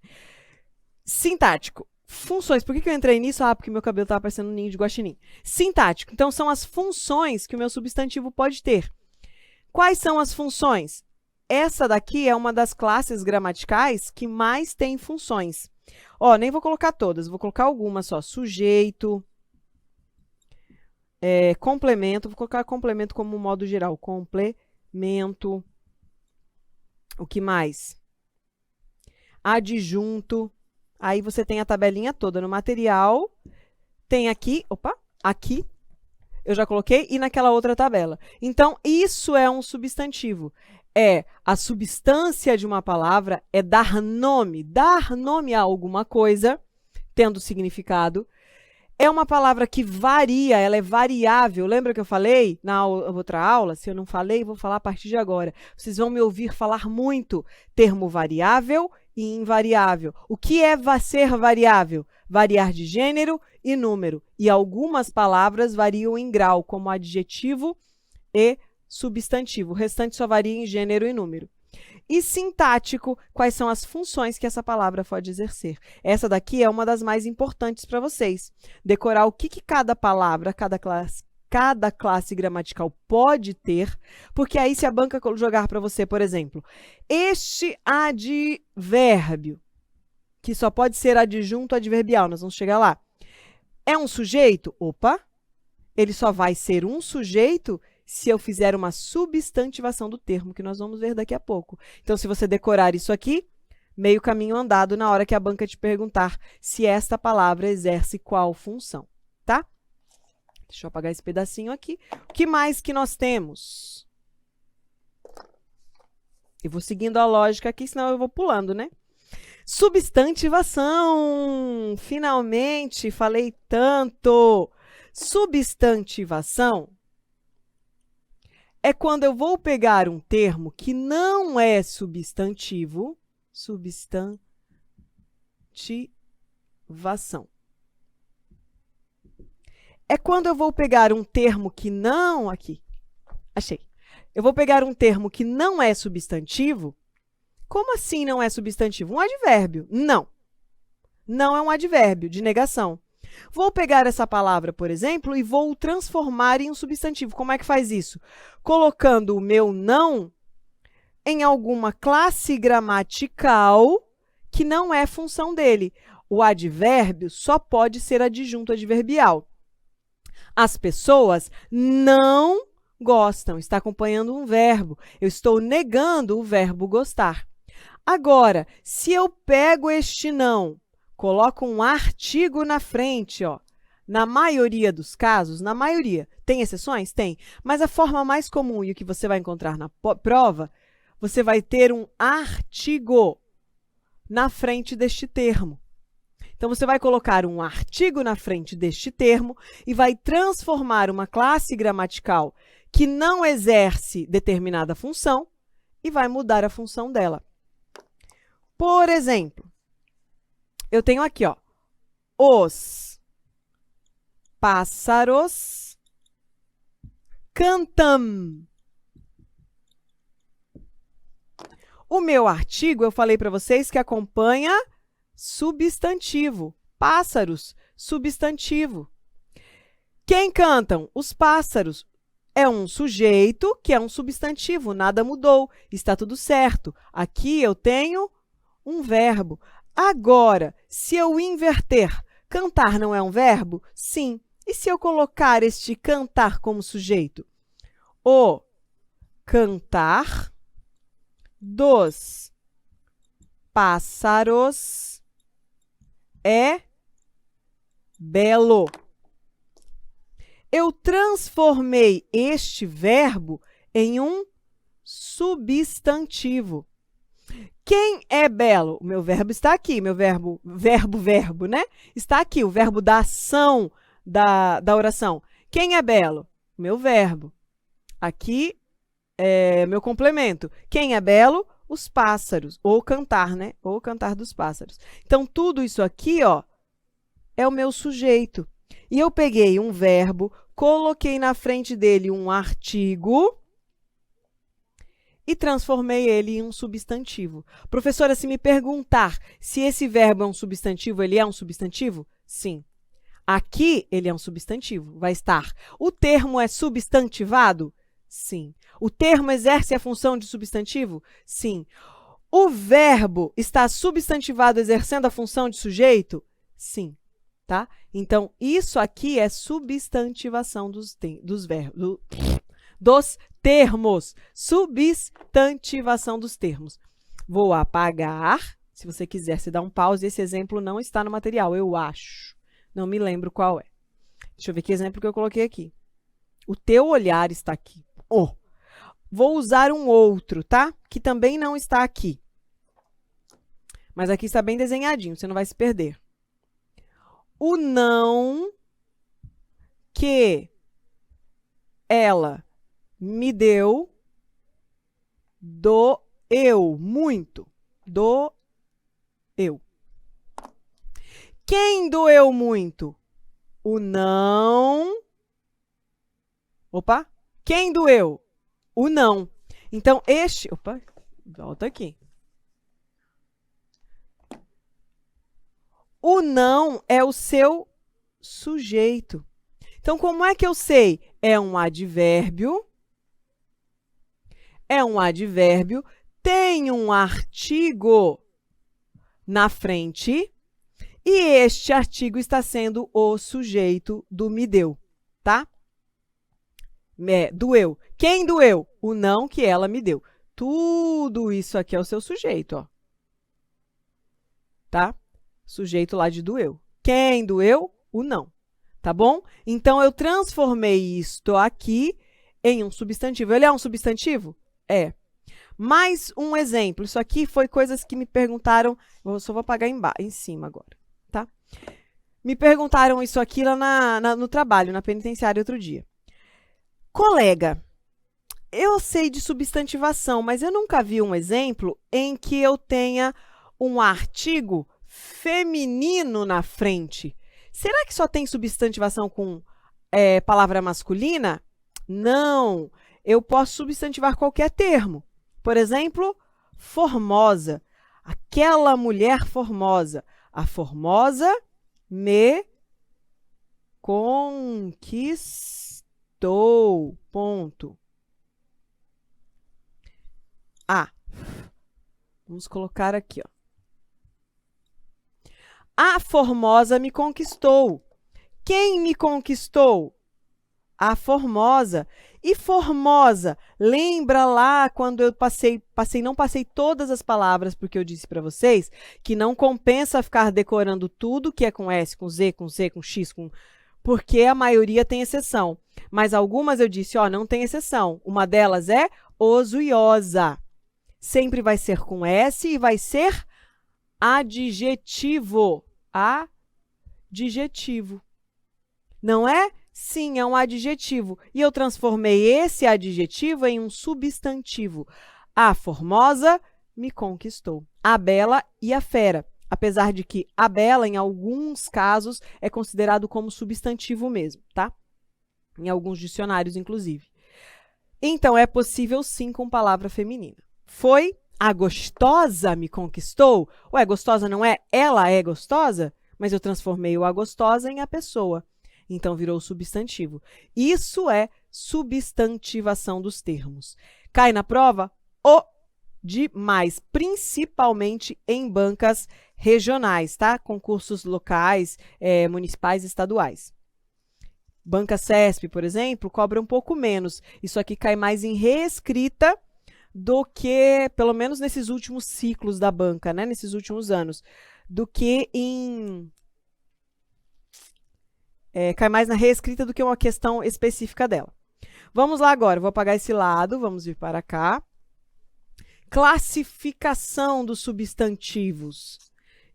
Sintático. Funções. Por que eu entrei nisso? Ah, porque meu cabelo estava parecendo um ninho de guaxinim. Sintático. Então, são as funções que o meu substantivo pode ter. Quais são as funções? Essa daqui é uma das classes gramaticais que mais tem funções. Ó, nem vou colocar todas, vou colocar algumas só. Sujeito, complemento, vou colocar complemento como modo geral. Complemento. O que mais? Adjunto. Aí você tem a tabelinha toda no material, tem aqui, aqui, eu já coloquei, e naquela outra tabela. Então, isso é um substantivo. É a substância de uma palavra, é dar nome a alguma coisa, tendo significado. É uma palavra que varia, ela é variável. Lembra que eu falei na outra aula? Se eu não falei, vou falar a partir de agora. Vocês vão me ouvir falar muito termo variável e invariável. O que é ser variável? Variar de gênero e número. E algumas palavras variam em grau, como adjetivo e substantivo. O restante só varia em gênero e número. E sintático, quais são as funções que essa palavra pode exercer? Essa daqui é uma das mais importantes para vocês. Decorar o que cada palavra, cada classe gramatical pode ter, porque aí se a banca jogar para você, por exemplo, este advérbio, que só pode ser adjunto adverbial, nós vamos chegar lá, é um sujeito? Opa! Ele só vai ser um sujeito se eu fizer uma substantivação do termo, que nós vamos ver daqui a pouco. Então, se você decorar isso aqui, meio caminho andado na hora que a banca te perguntar se esta palavra exerce qual função, tá? Deixa eu apagar esse pedacinho aqui. O que mais que nós temos? Eu vou seguindo a lógica aqui, senão eu vou pulando, né? Substantivação! Finalmente, falei tanto! Substantivação é quando eu vou pegar um termo que não é substantivo, substantivação. É quando eu vou pegar um termo que não... Aqui, achei. Eu vou pegar um termo que não é substantivo. Como assim não é substantivo? Um advérbio. Não. Não é um advérbio de negação. Vou pegar essa palavra, por exemplo, e vou transformar em um substantivo. Como é que faz isso? Colocando o meu não em alguma classe gramatical que não é função dele. O advérbio só pode ser adjunto adverbial. As pessoas não gostam. Está acompanhando um verbo. Eu estou negando o verbo gostar. Agora, se eu pego este não, coloco um artigo na frente, ó, na maioria dos casos, na maioria, tem exceções? Tem. Mas a forma mais comum e o que você vai encontrar na prova, você vai ter um artigo na frente deste termo. Então, você vai colocar um artigo na frente deste termo e vai transformar uma classe gramatical que não exerce determinada função e vai mudar a função dela. Por exemplo, eu tenho aqui, ó, os pássaros cantam. O meu artigo, eu falei para vocês que acompanha substantivo. Pássaros, substantivo. Quem cantam? Os pássaros. É um sujeito que é um substantivo, nada mudou, está tudo certo. Aqui eu tenho um verbo. Agora, se eu inverter, cantar não é um verbo? Sim. E se eu colocar este cantar como sujeito? O cantar dos pássaros é belo. Eu transformei este verbo em um substantivo. Quem é belo? O meu verbo está aqui, meu verbo, né? Está aqui, o verbo da ação da oração. Quem é belo? Meu verbo. Aqui é meu complemento. Quem é belo? Os pássaros. Ou cantar, né? Ou cantar dos pássaros. Então, tudo isso aqui, ó, é o meu sujeito. E eu peguei um verbo, coloquei na frente dele um artigo e transformei ele em um substantivo. Professora, se me perguntar se esse verbo é um substantivo, ele é um substantivo? Sim. Aqui, ele é um substantivo, vai estar. O termo é substantivado? Sim. O termo exerce a função de substantivo? Sim. O verbo está substantivado exercendo a função de sujeito? Sim. Tá? Então, isso aqui é substantivação dos termos. Substantivação dos termos. Vou apagar. Se você quiser, se dá um pause. Esse exemplo não está no material, eu acho. Não me lembro qual é. Deixa eu ver que exemplo que eu coloquei aqui. O teu olhar está aqui. Oh. Vou usar um outro, tá? Que também não está aqui. Mas aqui está bem desenhadinho, você não vai se perder. O não que ela me deu doeu muito. Doeu. Quem doeu muito? O não. Opa! Quem doeu? O não. Então, este... Opa, volta aqui. O não é o seu sujeito. Então, como é que eu sei? É um advérbio. É um advérbio. Tem um artigo na frente. E este artigo está sendo o sujeito do me deu, tá? Doeu. Quem doeu? O não que ela me deu. Tudo isso aqui é o seu sujeito, ó. Tá? Sujeito lá de doeu. Quem doeu? O não. Tá bom? Então, eu transformei isto aqui em um substantivo. Ele é um substantivo? É. Mais um exemplo. Isso aqui foi coisas que me perguntaram. Eu só vou apagar em cima agora, tá? Me perguntaram isso aqui lá no trabalho, na penitenciária, outro dia. Colega, eu sei de substantivação, mas eu nunca vi um exemplo em que eu tenha um artigo feminino na frente. Será que só tem substantivação com palavra masculina? Não, eu posso substantivar qualquer termo. Por exemplo, formosa. Aquela mulher formosa. A formosa me conquistou. Ponto. Vamos colocar aqui, ó. A formosa me conquistou. Quem me conquistou? A formosa. E formosa, lembra lá quando eu não passei todas as palavras, porque eu disse para vocês que não compensa ficar decorando tudo que é com S, com Z, com C, com X, porque a maioria tem exceção. Mas algumas eu disse, ó, não tem exceção. Uma delas é osuiosa. Sempre vai ser com S e vai ser adjetivo. Adjetivo. Não é? Sim, é um adjetivo. E eu transformei esse adjetivo em um substantivo. A formosa me conquistou. A bela e a fera. Apesar de que a bela, em alguns casos, é considerado como substantivo mesmo, tá? Em alguns dicionários, inclusive. Então, é possível sim com palavra feminina. Foi a gostosa me conquistou? Ué, gostosa não é ela é gostosa? Mas eu transformei o a gostosa em a pessoa. Então, virou substantivo. Isso é substantivação dos termos. Cai na prova? Demais, principalmente em bancas regionais, tá? Concursos locais, municipais e estaduais. Banca CESP, por exemplo, cobra um pouco menos. Isso aqui cai mais em reescrita do que, pelo menos nesses últimos ciclos da banca, né? Nesses últimos anos, do que em... cai mais na reescrita do que uma questão específica dela. Vamos lá agora, vou apagar esse lado, vamos vir para cá. Classificação dos substantivos.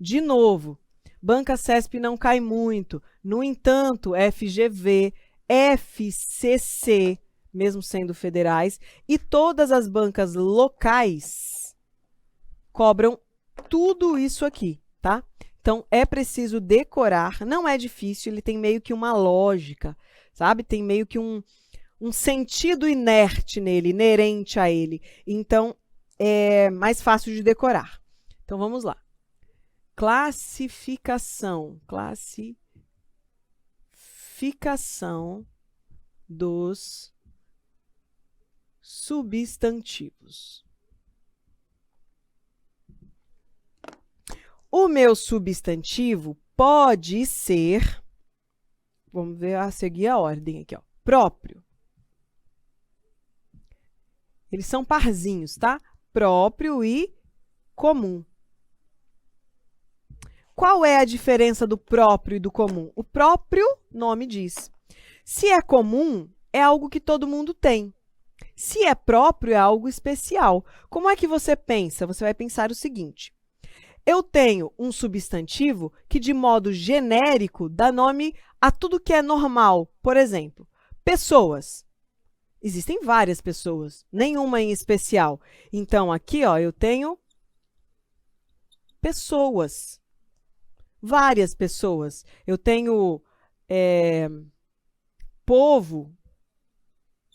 De novo, banca CESP não cai muito. No entanto, FGV, FCC, mesmo sendo federais, e todas as bancas locais cobram tudo isso aqui, tá? Então, é preciso decorar, não é difícil, ele tem meio que uma lógica, sabe? Tem meio que um sentido inerte nele, inerente a ele. Então, é mais fácil de decorar. Então, vamos lá. Classificação dos substantivos. O meu substantivo pode ser, vamos ver, seguir a ordem aqui, ó, próprio. Eles são parzinhos, tá? Próprio e comum. Qual é a diferença do próprio e do comum? O próprio, nome diz. Se é comum, é algo que todo mundo tem. Se é próprio, é algo especial. Como é que você pensa? Você vai pensar o seguinte. Eu tenho um substantivo que, de modo genérico, dá nome a tudo que é normal. Por exemplo, pessoas. Existem várias pessoas, nenhuma em especial. Então, aqui, ó, eu tenho pessoas. Várias pessoas. Eu tenho povo,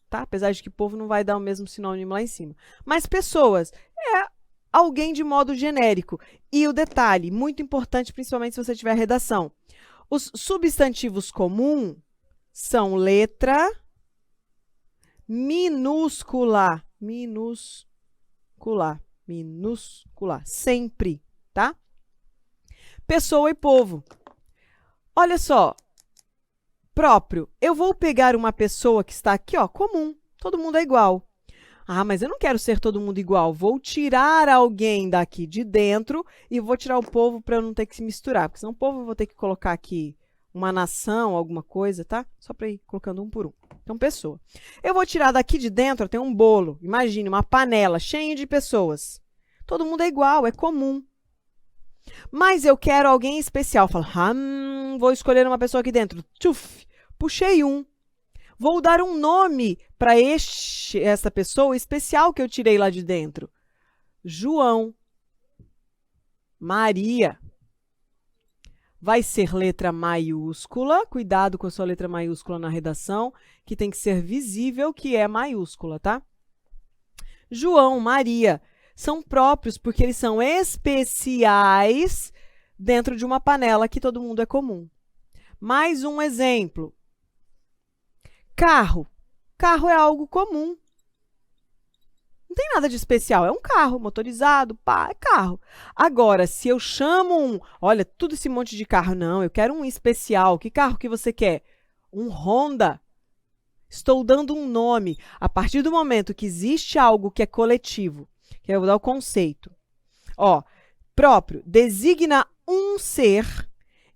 tá? Apesar de que povo não vai dar o mesmo sinônimo lá em cima. Mas pessoas é alguém de modo genérico. E o detalhe, muito importante, principalmente se você tiver redação. Os substantivos comuns são letra minúscula. Minúscula. Sempre, tá? Pessoa e povo. Olha só. Próprio. Eu vou pegar uma pessoa que está aqui, ó, comum. Todo mundo é igual. Ah, mas eu não quero ser todo mundo igual. Vou tirar alguém daqui de dentro e vou tirar o povo para eu não ter que se misturar. Porque senão o povo eu vou ter que colocar aqui uma nação, alguma coisa, tá? Só para ir colocando um por um. Então, pessoa. Eu vou tirar daqui de dentro, tem um bolo. Imagine, uma panela cheia de pessoas. Todo mundo é igual, é comum. Mas eu quero alguém especial. Falo, vou escolher uma pessoa aqui dentro. Tchuf, puxei um. Vou dar um nome para essa pessoa especial que eu tirei lá de dentro. João. Maria. Vai ser letra maiúscula. Cuidado com a sua letra maiúscula na redação, que tem que ser visível que é maiúscula, tá? João, Maria. São próprios porque eles são especiais dentro de uma panela que todo mundo é comum. Mais um exemplo. Carro. Carro é algo comum. Não tem nada de especial. É um carro motorizado, é carro. Agora, se eu chamo olha, tudo esse monte de carro, não, eu quero um especial. Que carro que você quer? Um Honda. Estou dando um nome. A partir do momento que existe algo que é coletivo, que eu vou dar o conceito. Ó, próprio designa um ser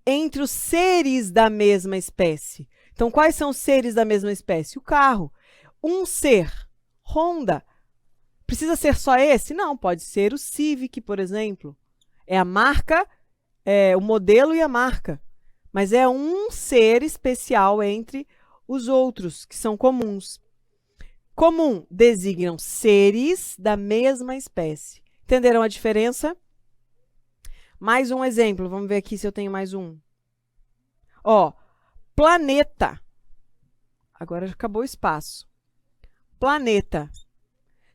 entre os seres da mesma espécie. Então, quais são os seres da mesma espécie? O carro. Um ser. Honda. Precisa ser só esse? Não, pode ser o Civic, por exemplo. É a marca, o modelo e a marca. Mas é um ser especial entre os outros, que são comuns. Comum designam seres da mesma espécie. Entenderam a diferença? Mais um exemplo. Vamos ver aqui se eu tenho mais um. Ó, planeta. Agora acabou o espaço. Planeta.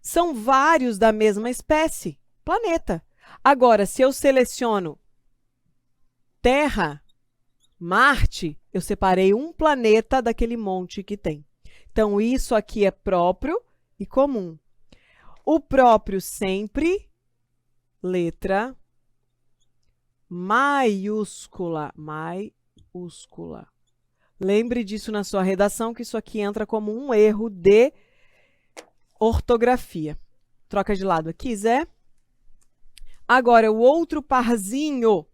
São vários da mesma espécie. Planeta. Agora, se eu seleciono Terra, Marte, eu separei um planeta daquele monte que tem. Então, isso aqui é próprio e comum. O próprio sempre, letra maiúscula. Maiúscula. Lembre disso na sua redação, que isso aqui entra como um erro de ortografia. Troca de lado aqui, Zé. Agora, o outro parzinho,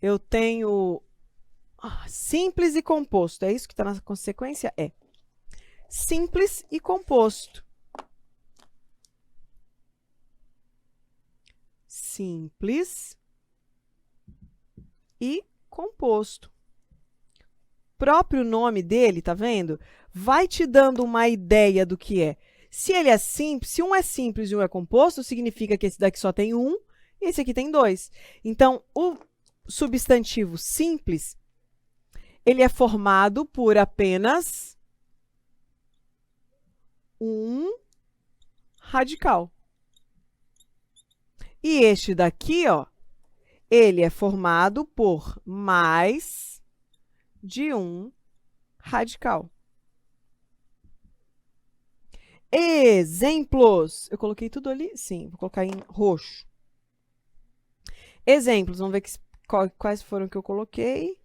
eu tenho simples e composto. É isso que está na consequência? É. Simples e composto. Simples e composto. Próprio nome dele, tá vendo? Vai te dando uma ideia do que é. Se ele é simples, se um é simples e um é composto, significa que esse daqui só tem um e esse aqui tem dois. Então, o substantivo simples, ele é formado por apenas um radical. E este daqui, ó, ele é formado por mais de um radical. Exemplos. Eu coloquei tudo ali? Sim, vou colocar em roxo. Exemplos. Vamos ver quais foram que eu coloquei.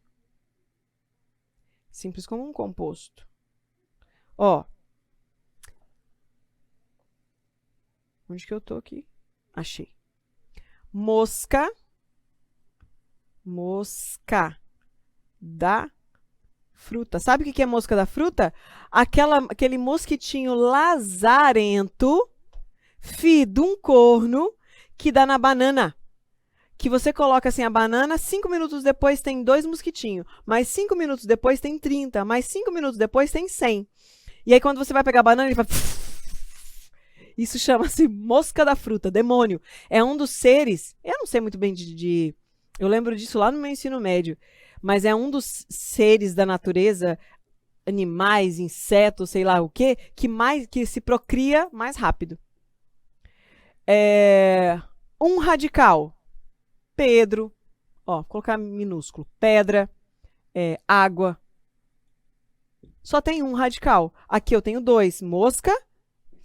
Simples como um composto. Ó. Onde que eu tô aqui? Achei. Mosca. Mosca da fruta. Sabe o que é mosca da fruta? Aquele mosquitinho lazarento, filho de um corno, que dá na banana. Que você coloca assim a banana, 5 minutos depois tem 2 mosquitinhos, mais 5 minutos depois tem 30, mais 5 minutos depois tem 100. E aí quando você vai pegar a banana, ele faz... Isso chama-se mosca da fruta, demônio. É um dos seres, eu não sei muito bem eu lembro disso lá no meu ensino médio, mas é um dos seres da natureza, animais, insetos, sei lá o quê, que se procria mais rápido. Um radical. Pedro, ó, vou colocar minúsculo, pedra, água. Só tem um radical. Aqui eu tenho 2, mosca,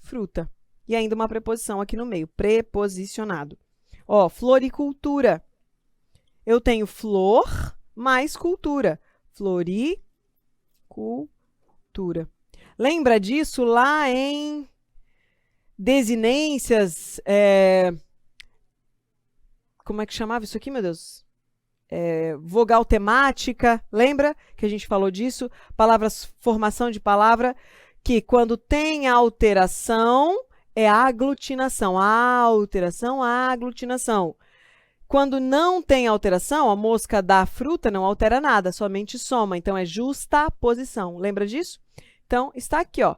fruta. E ainda uma preposição aqui no meio, preposicionado. Ó, floricultura. Eu tenho flor mais cultura. Floricultura. Lembra disso lá em desinências, como é que chamava isso aqui, meu Deus? Vogal temática, lembra que a gente falou disso? Palavras, formação de palavra, que quando tem alteração, é aglutinação. Alteração, aglutinação. Quando não tem alteração, a mosca da fruta não altera nada, somente soma. Então, é justaposição. Lembra disso? Então, está aqui, ó,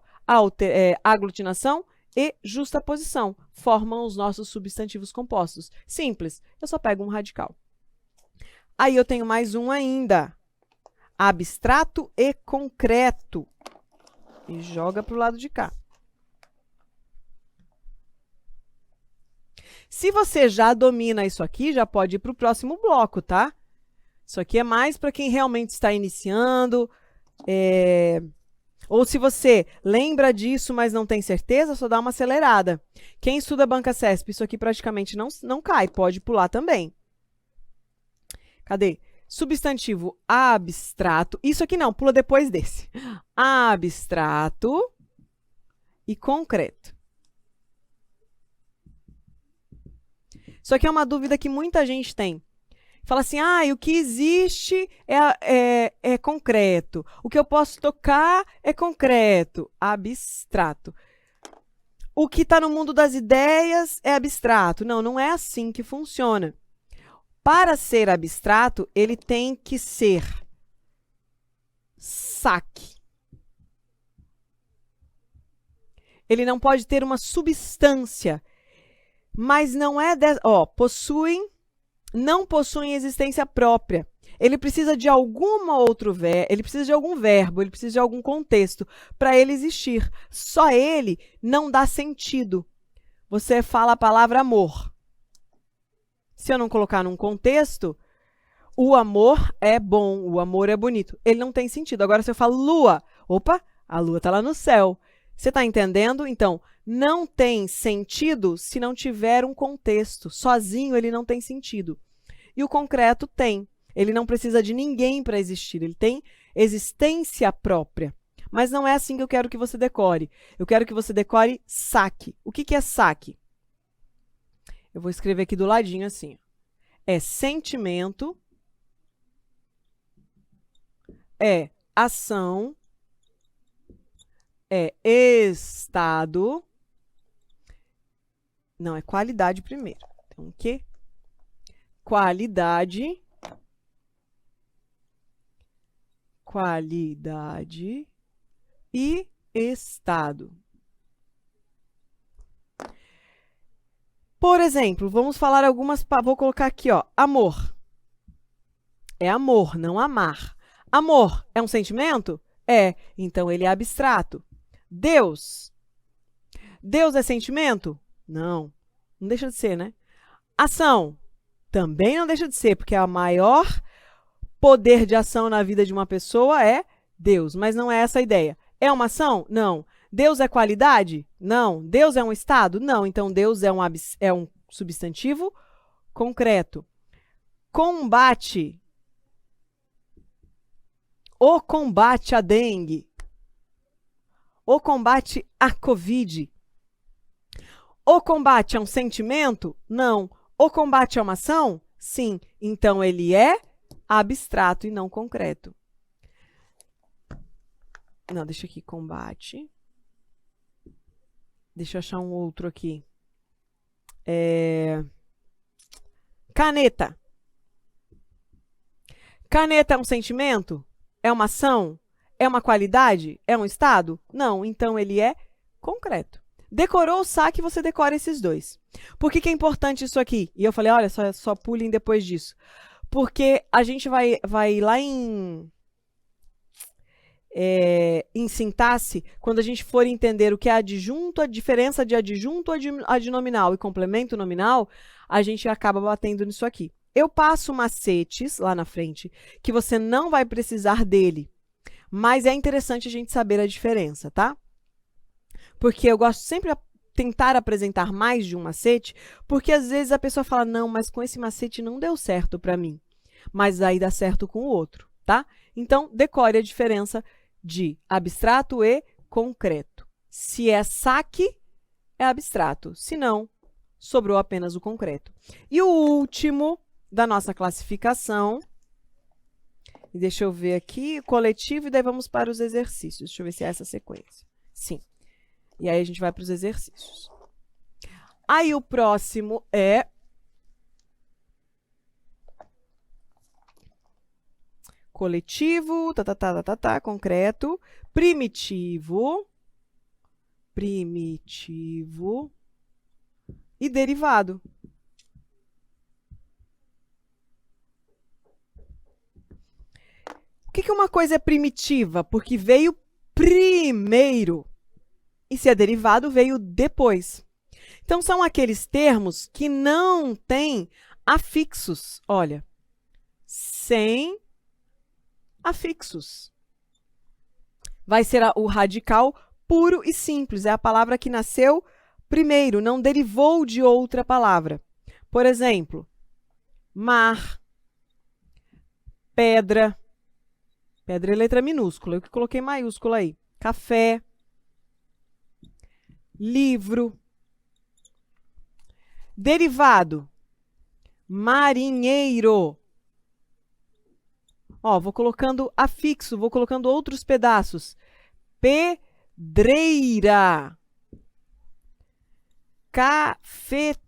aglutinação e justaposição. Formam os nossos substantivos compostos. Simples. Eu só pego um radical. Aí, eu tenho mais um ainda. Abstrato e concreto. E joga para o lado de cá. Se você já domina isso aqui, já pode ir para o próximo bloco, tá? Isso aqui é mais para quem realmente está iniciando. Ou se você lembra disso, mas não tem certeza, só dá uma acelerada. Quem estuda Banca CESP, isso aqui praticamente não cai, pode pular também. Cadê? Substantivo abstrato. Isso aqui não, pula depois desse. Abstrato e concreto. Isso aqui é uma dúvida que muita gente tem. Fala assim, o que existe é concreto. O que eu posso tocar é concreto, abstrato. O que está no mundo das ideias é abstrato. Não, não é assim que funciona. Para ser abstrato, ele tem que ser saque. Ele não pode ter uma substância, mas não é... não possuem existência própria. Ele precisa de ele precisa de algum verbo, ele precisa de algum contexto para ele existir. Só ele não dá sentido. Você fala a palavra amor. Se eu não colocar num contexto, o amor é bom, o amor é bonito. Ele não tem sentido. Agora, se eu falo lua, opa, a lua está lá no céu. Você está entendendo? Então, não tem sentido se não tiver um contexto. Sozinho ele não tem sentido. E o concreto tem. Ele não precisa de ninguém para existir. Ele tem existência própria. Mas não é assim que eu quero que você decore. Eu quero que você decore saque. O que é saque? Eu vou escrever aqui do ladinho assim. É sentimento, é ação, é estado. Não, é qualidade primeiro. Então, o quê? Qualidade e estado. Por exemplo, vamos falar algumas... Vou colocar aqui, ó, amor. É amor, não amar. Amor é um sentimento? É, então ele é abstrato. Deus. Deus é sentimento? Não, não deixa de ser, né? Ação. Também não deixa de ser, porque a maior poder de ação na vida de uma pessoa é Deus, mas não é essa a ideia. É uma ação? Não. Deus é qualidade? Não. Deus é um estado? Não. Então, Deus é um substantivo concreto. Combate. O combate à dengue. O combate à Covid. O combate é um sentimento? Não. O combate é uma ação? Sim. Então, ele é abstrato e não concreto. Não, deixa aqui, combate. Deixa eu achar um outro aqui. Caneta. Caneta é um sentimento? É uma ação? É uma qualidade? É um estado? Não, então ele é concreto. Decorou o saque, você decora esses dois. Por que é importante isso aqui? E eu falei, olha, só pulem depois disso. Porque a gente vai lá em sintaxe, quando a gente for entender o que é adjunto, a diferença de adjunto, adnominal e complemento nominal, a gente acaba batendo nisso aqui. Eu passo macetes lá na frente, que você não vai precisar dele, mas é interessante a gente saber a diferença, tá? Porque eu gosto sempre de tentar apresentar mais de um macete, porque às vezes a pessoa fala, não, mas com esse macete não deu certo para mim, mas aí dá certo com o outro, tá? Então, decore a diferença de abstrato e concreto. Se é saque, é abstrato. Se não, sobrou apenas o concreto. E o último da nossa classificação, deixa eu ver aqui, coletivo, e daí vamos para os exercícios. Deixa eu ver se é essa sequência. Sim. E aí a gente vai para os exercícios. Aí o próximo é coletivo, concreto, primitivo e derivado. O que uma coisa é primitiva? Porque veio primeiro. E se é derivado, veio depois. Então, são aqueles termos que não têm afixos. Olha, sem afixos. Vai ser o radical puro e simples. É a palavra que nasceu primeiro, não derivou de outra palavra. Por exemplo, mar, pedra. Pedra é letra minúscula, eu que coloquei maiúscula aí. Café. Livro. Derivado. Marinheiro. Ó, vou colocando afixo, vou colocando outros pedaços. Pedreira. Cafeteira.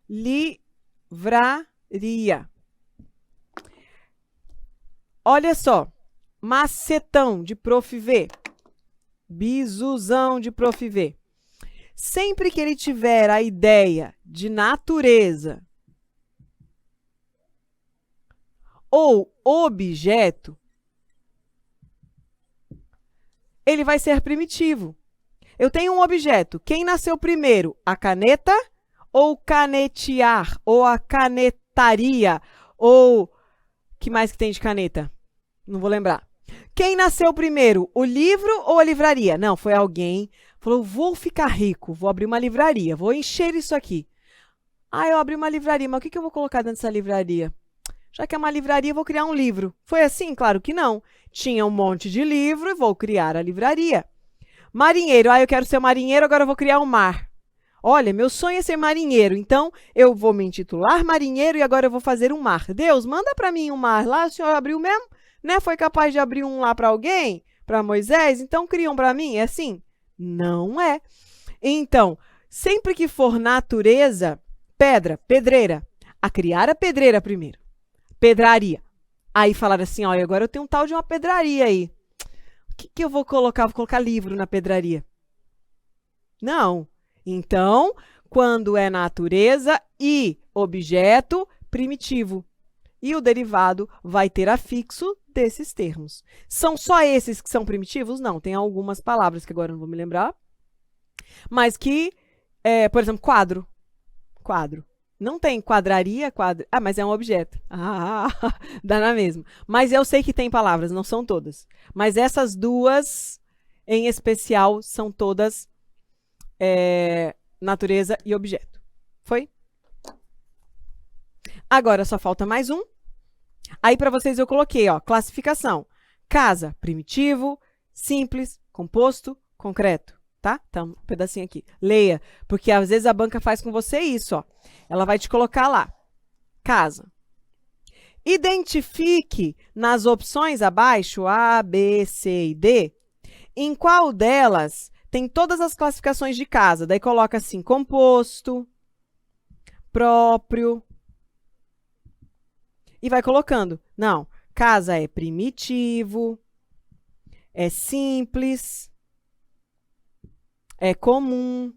Livraria. Olha só. Macetão de Prof. V. Bisuzão de Prof. V. Sempre que ele tiver a ideia de natureza ou objeto, ele vai ser primitivo. Eu tenho um objeto. Quem nasceu primeiro? A caneta ou canetear? Ou a canetaria? Ou que mais que tem de caneta? Não vou lembrar. Quem nasceu primeiro? O livro ou a livraria? Não, foi alguém. Falou, vou ficar rico, vou abrir uma livraria, vou encher isso aqui. Ah, eu abri uma livraria, mas o que eu vou colocar dentro dessa livraria? Já que é uma livraria, eu vou criar um livro. Foi assim? Claro que não. Tinha um monte de livro e vou criar a livraria. Marinheiro. Ah, eu quero ser marinheiro, agora eu vou criar um mar. Olha, meu sonho é ser marinheiro, então eu vou me intitular marinheiro e agora eu vou fazer um mar. Deus, manda para mim um mar lá, o senhor abriu mesmo? Né? Foi capaz de abrir um lá para alguém? Para Moisés? Então criam para mim? É assim? Não é. Então, sempre que for natureza, pedra, pedreira, a criar a pedreira primeiro. Pedraria. Aí falaram assim, olha, agora eu tenho um tal de uma pedraria aí. O que eu vou colocar? Vou colocar livro na pedraria. Não. Então, quando é natureza e objeto, primitivo. E o derivado vai ter afixo desses termos. São só esses que são primitivos? Não, tem algumas palavras que agora eu não vou me lembrar. Mas que, por exemplo, quadro. Quadro. Não tem quadraria, quadro. Ah, mas é um objeto. Ah, dá na mesma. Mas eu sei que tem palavras, não são todas. Mas essas duas, em especial, são todas natureza e objeto. Foi? Agora só falta mais um. Aí para vocês eu coloquei, ó, classificação. Casa, primitivo, simples, composto, concreto, tá? Então, um pedacinho aqui. Leia, porque às vezes a banca faz com você isso, ó. Ela vai te colocar lá. Casa. Identifique nas opções abaixo, A, B, C e D, em qual delas tem todas as classificações de casa. Daí coloca assim, composto, próprio, e vai colocando. Não, casa é primitivo, é simples, é comum,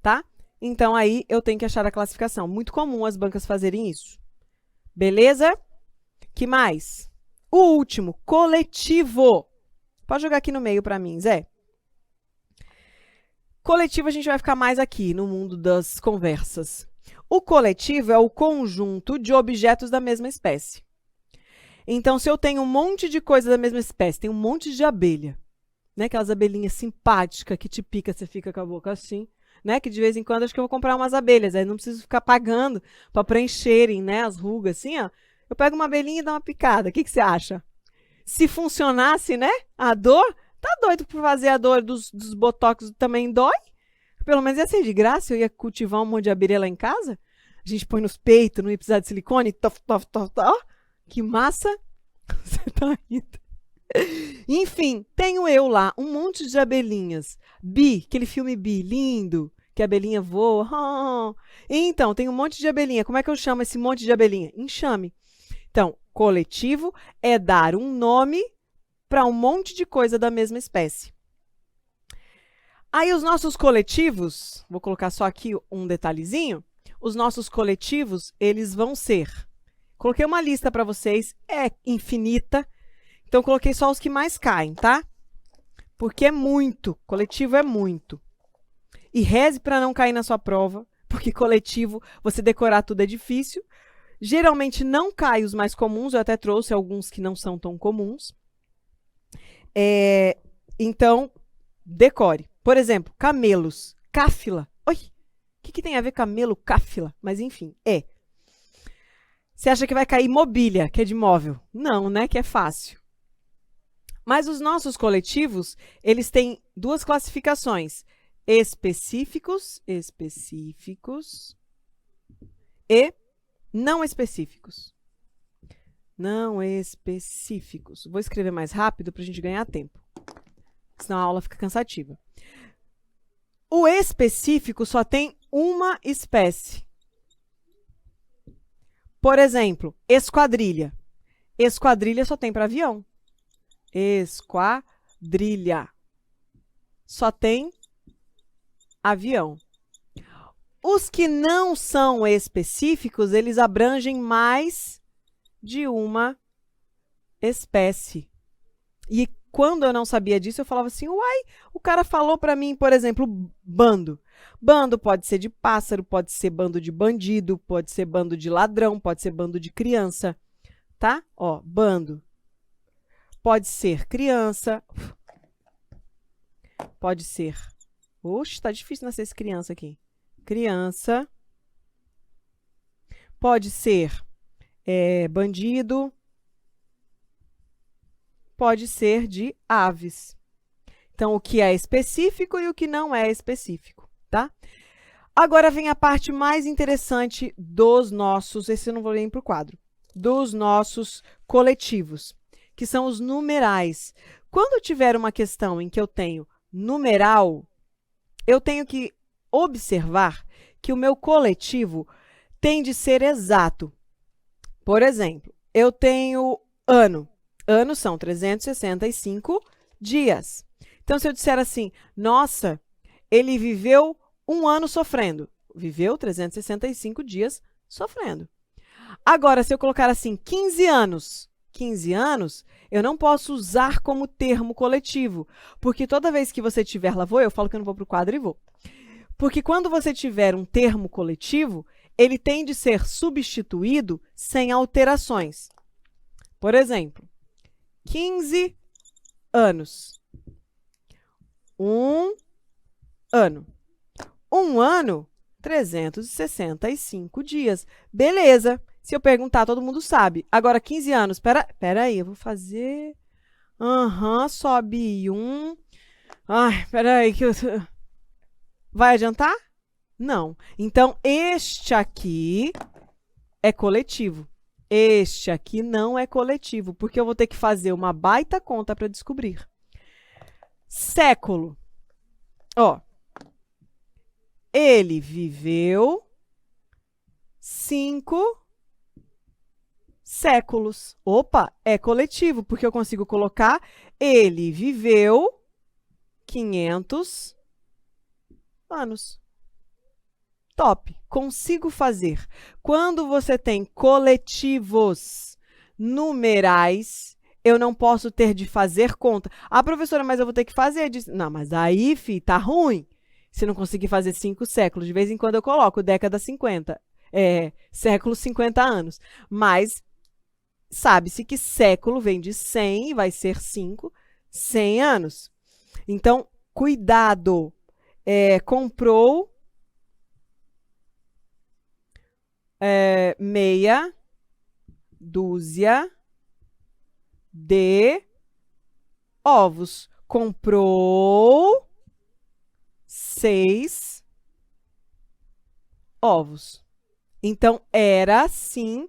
tá? Então, aí eu tenho que achar a classificação. Muito comum as bancas fazerem isso. Beleza? Que mais? O último, coletivo. Pode jogar aqui no meio para mim, Zé. Coletivo a gente vai ficar mais aqui no mundo das conversas. O coletivo é o conjunto de objetos da mesma espécie. Então, se eu tenho um monte de coisa da mesma espécie, tem um monte de abelha, né? Aquelas abelhinhas simpáticas que te pica, você fica com a boca assim, né? Que de vez em quando acho que eu vou comprar umas abelhas, aí não preciso ficar pagando para preencherem, né? As rugas assim, ó. Eu pego uma abelhinha e dou uma picada. O que você acha? Se funcionasse, né? A dor, tá doido por fazer a dor dos botox também dói? Pelo menos ia ser de graça, eu ia cultivar um monte de abelha lá em casa. A gente põe nos peitos, não ia precisar de silicone, tof, tof, tof, tof. Que massa! Você tá rindo. Enfim, tenho eu lá um monte de abelhinhas. Bi, aquele filme Bi, lindo, que a abelhinha voa. Oh. Então, tem um monte de abelhinha. Como é que eu chamo esse monte de abelhinha? Enxame. Então, coletivo é dar um nome para um monte de coisa da mesma espécie. Aí os nossos coletivos, vou colocar só aqui um detalhezinho, os nossos coletivos, eles vão ser, coloquei uma lista para vocês, é infinita, então coloquei só os que mais caem, tá? Porque é muito, coletivo é muito. E reze para não cair na sua prova, porque coletivo, você decorar tudo é difícil. Geralmente não cai os mais comuns, eu até trouxe alguns que não são tão comuns. Então, decore. Por exemplo, camelos, cáfila. Oi, o que tem a ver camelo, cáfila? Mas enfim, Você acha que vai cair mobília, que é de móvel? Não, né? Que é fácil. Mas os nossos coletivos, eles têm duas classificações. Específicos e não específicos. Não específicos. Vou escrever mais rápido para a gente ganhar tempo. Senão a aula fica cansativa. O específico só tem uma espécie. Por exemplo, esquadrilha. Esquadrilha só tem para avião. Esquadrilha. Só tem avião. Os que não são específicos, eles abrangem mais de uma espécie. E quando eu não sabia disso, eu falava assim, uai, o cara falou para mim, por exemplo, bando. Bando pode ser de pássaro, pode ser bando de bandido, pode ser bando de ladrão, pode ser bando de criança, tá? Ó, bando. Pode ser criança, pode ser... Oxe, tá difícil nascer esse criança aqui. Criança. Pode ser bandido. Pode ser de aves. Então, o que é específico e o que não é específico, tá? Agora vem a parte mais interessante dos nossos, esse eu não vou ler para o quadro, dos nossos coletivos, que são os numerais. Quando eu tiver uma questão em que eu tenho numeral, eu tenho que observar que o meu coletivo tem de ser exato. Por exemplo, eu tenho ano. Anos são 365 dias. Então, se eu disser assim, nossa, ele viveu um ano sofrendo. Viveu 365 dias sofrendo. Agora, se eu colocar assim, 15 anos. 15 anos, eu não posso usar como termo coletivo, porque toda vez que você tiver, lá vou eu, falo que eu não vou para o quadro e vou. Porque quando você tiver um termo coletivo, ele tem de ser substituído sem alterações. Por exemplo, 15 anos. Um ano. Um ano, 365 dias. Beleza. Se eu perguntar, todo mundo sabe. Agora, 15 anos. Pera aí, eu vou fazer... sobe um. Ai, pera aí que eu... Vai adiantar? Não. Então, este aqui é coletivo. Este aqui não é coletivo, porque eu vou ter que fazer uma baita conta para descobrir. Século. Ó. Ele viveu 5 séculos. Opa, é coletivo, porque eu consigo colocar ele viveu 500 anos. Top, consigo fazer. Quando você tem coletivos numerais, eu não posso ter de fazer conta. Ah, professora, mas eu vou ter que fazer. Não, mas aí, tá ruim. Se não conseguir fazer 5 séculos, de vez em quando eu coloco década 50, século 50 anos. Mas sabe-se que século vem de 100 e vai ser 5, 100 anos. Então, cuidado. Comprou meia dúzia de ovos. Comprou 6 ovos. Então, era, sim,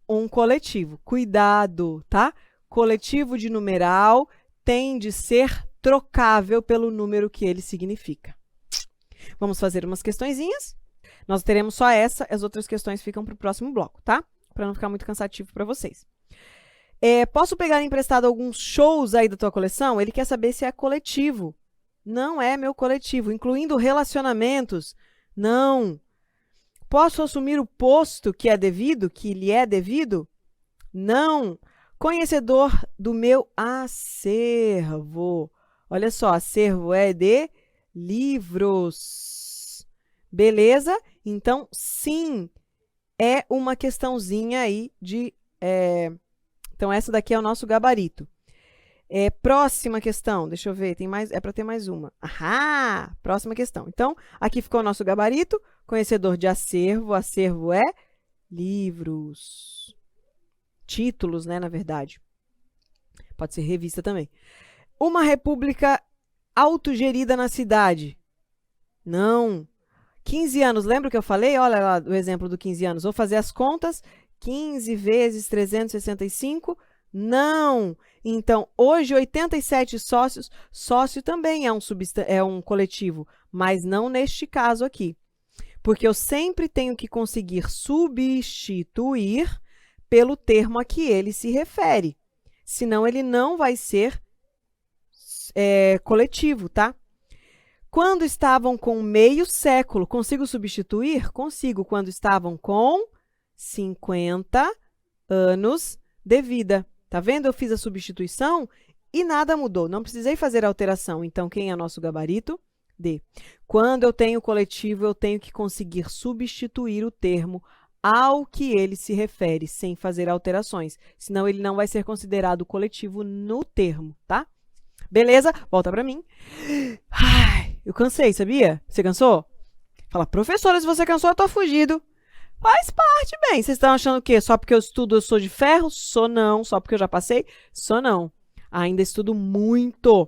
um coletivo. Cuidado, tá? Coletivo de numeral tem de ser trocável pelo número que ele significa. Vamos fazer umas questõezinhas. Nós teremos só essa, as outras questões ficam para o próximo bloco, tá? Para não ficar muito cansativo para vocês. Posso pegar emprestado alguns shows aí da tua coleção? Ele quer saber se é coletivo. Não é meu coletivo, incluindo relacionamentos. Não. Posso assumir o posto que é devido, que lhe é devido? Não. Conhecedor do meu acervo. Olha só, acervo é de livros. Beleza? Então, sim, é uma questãozinha aí de... Então, essa daqui é o nosso gabarito. Próxima questão, deixa eu ver, tem mais, para ter mais uma. Ahá! Próxima questão. Então, aqui ficou o nosso gabarito, conhecedor de acervo, acervo é livros, títulos, né, na verdade. Pode ser revista também. Uma república autogerida na cidade. Não. 15 anos, lembra que eu falei? Olha lá o exemplo do 15 anos. Vou fazer as contas. 15 vezes 365. Não. Então, hoje, 87 sócios. Sócio também é um coletivo, mas não neste caso aqui. Porque eu sempre tenho que conseguir substituir pelo termo a que ele se refere. Senão, ele não vai ser coletivo, tá? Quando estavam com meio século, consigo substituir? Consigo. Quando estavam com 50 anos de vida. Tá vendo? Eu fiz a substituição e nada mudou. Não precisei fazer alteração. Então, quem é nosso gabarito? D. Quando eu tenho coletivo, eu tenho que conseguir substituir o termo ao que ele se refere, sem fazer alterações. Senão, ele não vai ser considerado coletivo no termo, tá? Beleza? Volta para mim. Ai, eu cansei, sabia? Você cansou? Fala, professora, se você cansou, eu tô fugido. Faz parte, bem. Vocês estão achando o quê? Só porque eu estudo eu sou de ferro? Sou não. Só porque eu já passei? Sou não. Ainda estudo muito.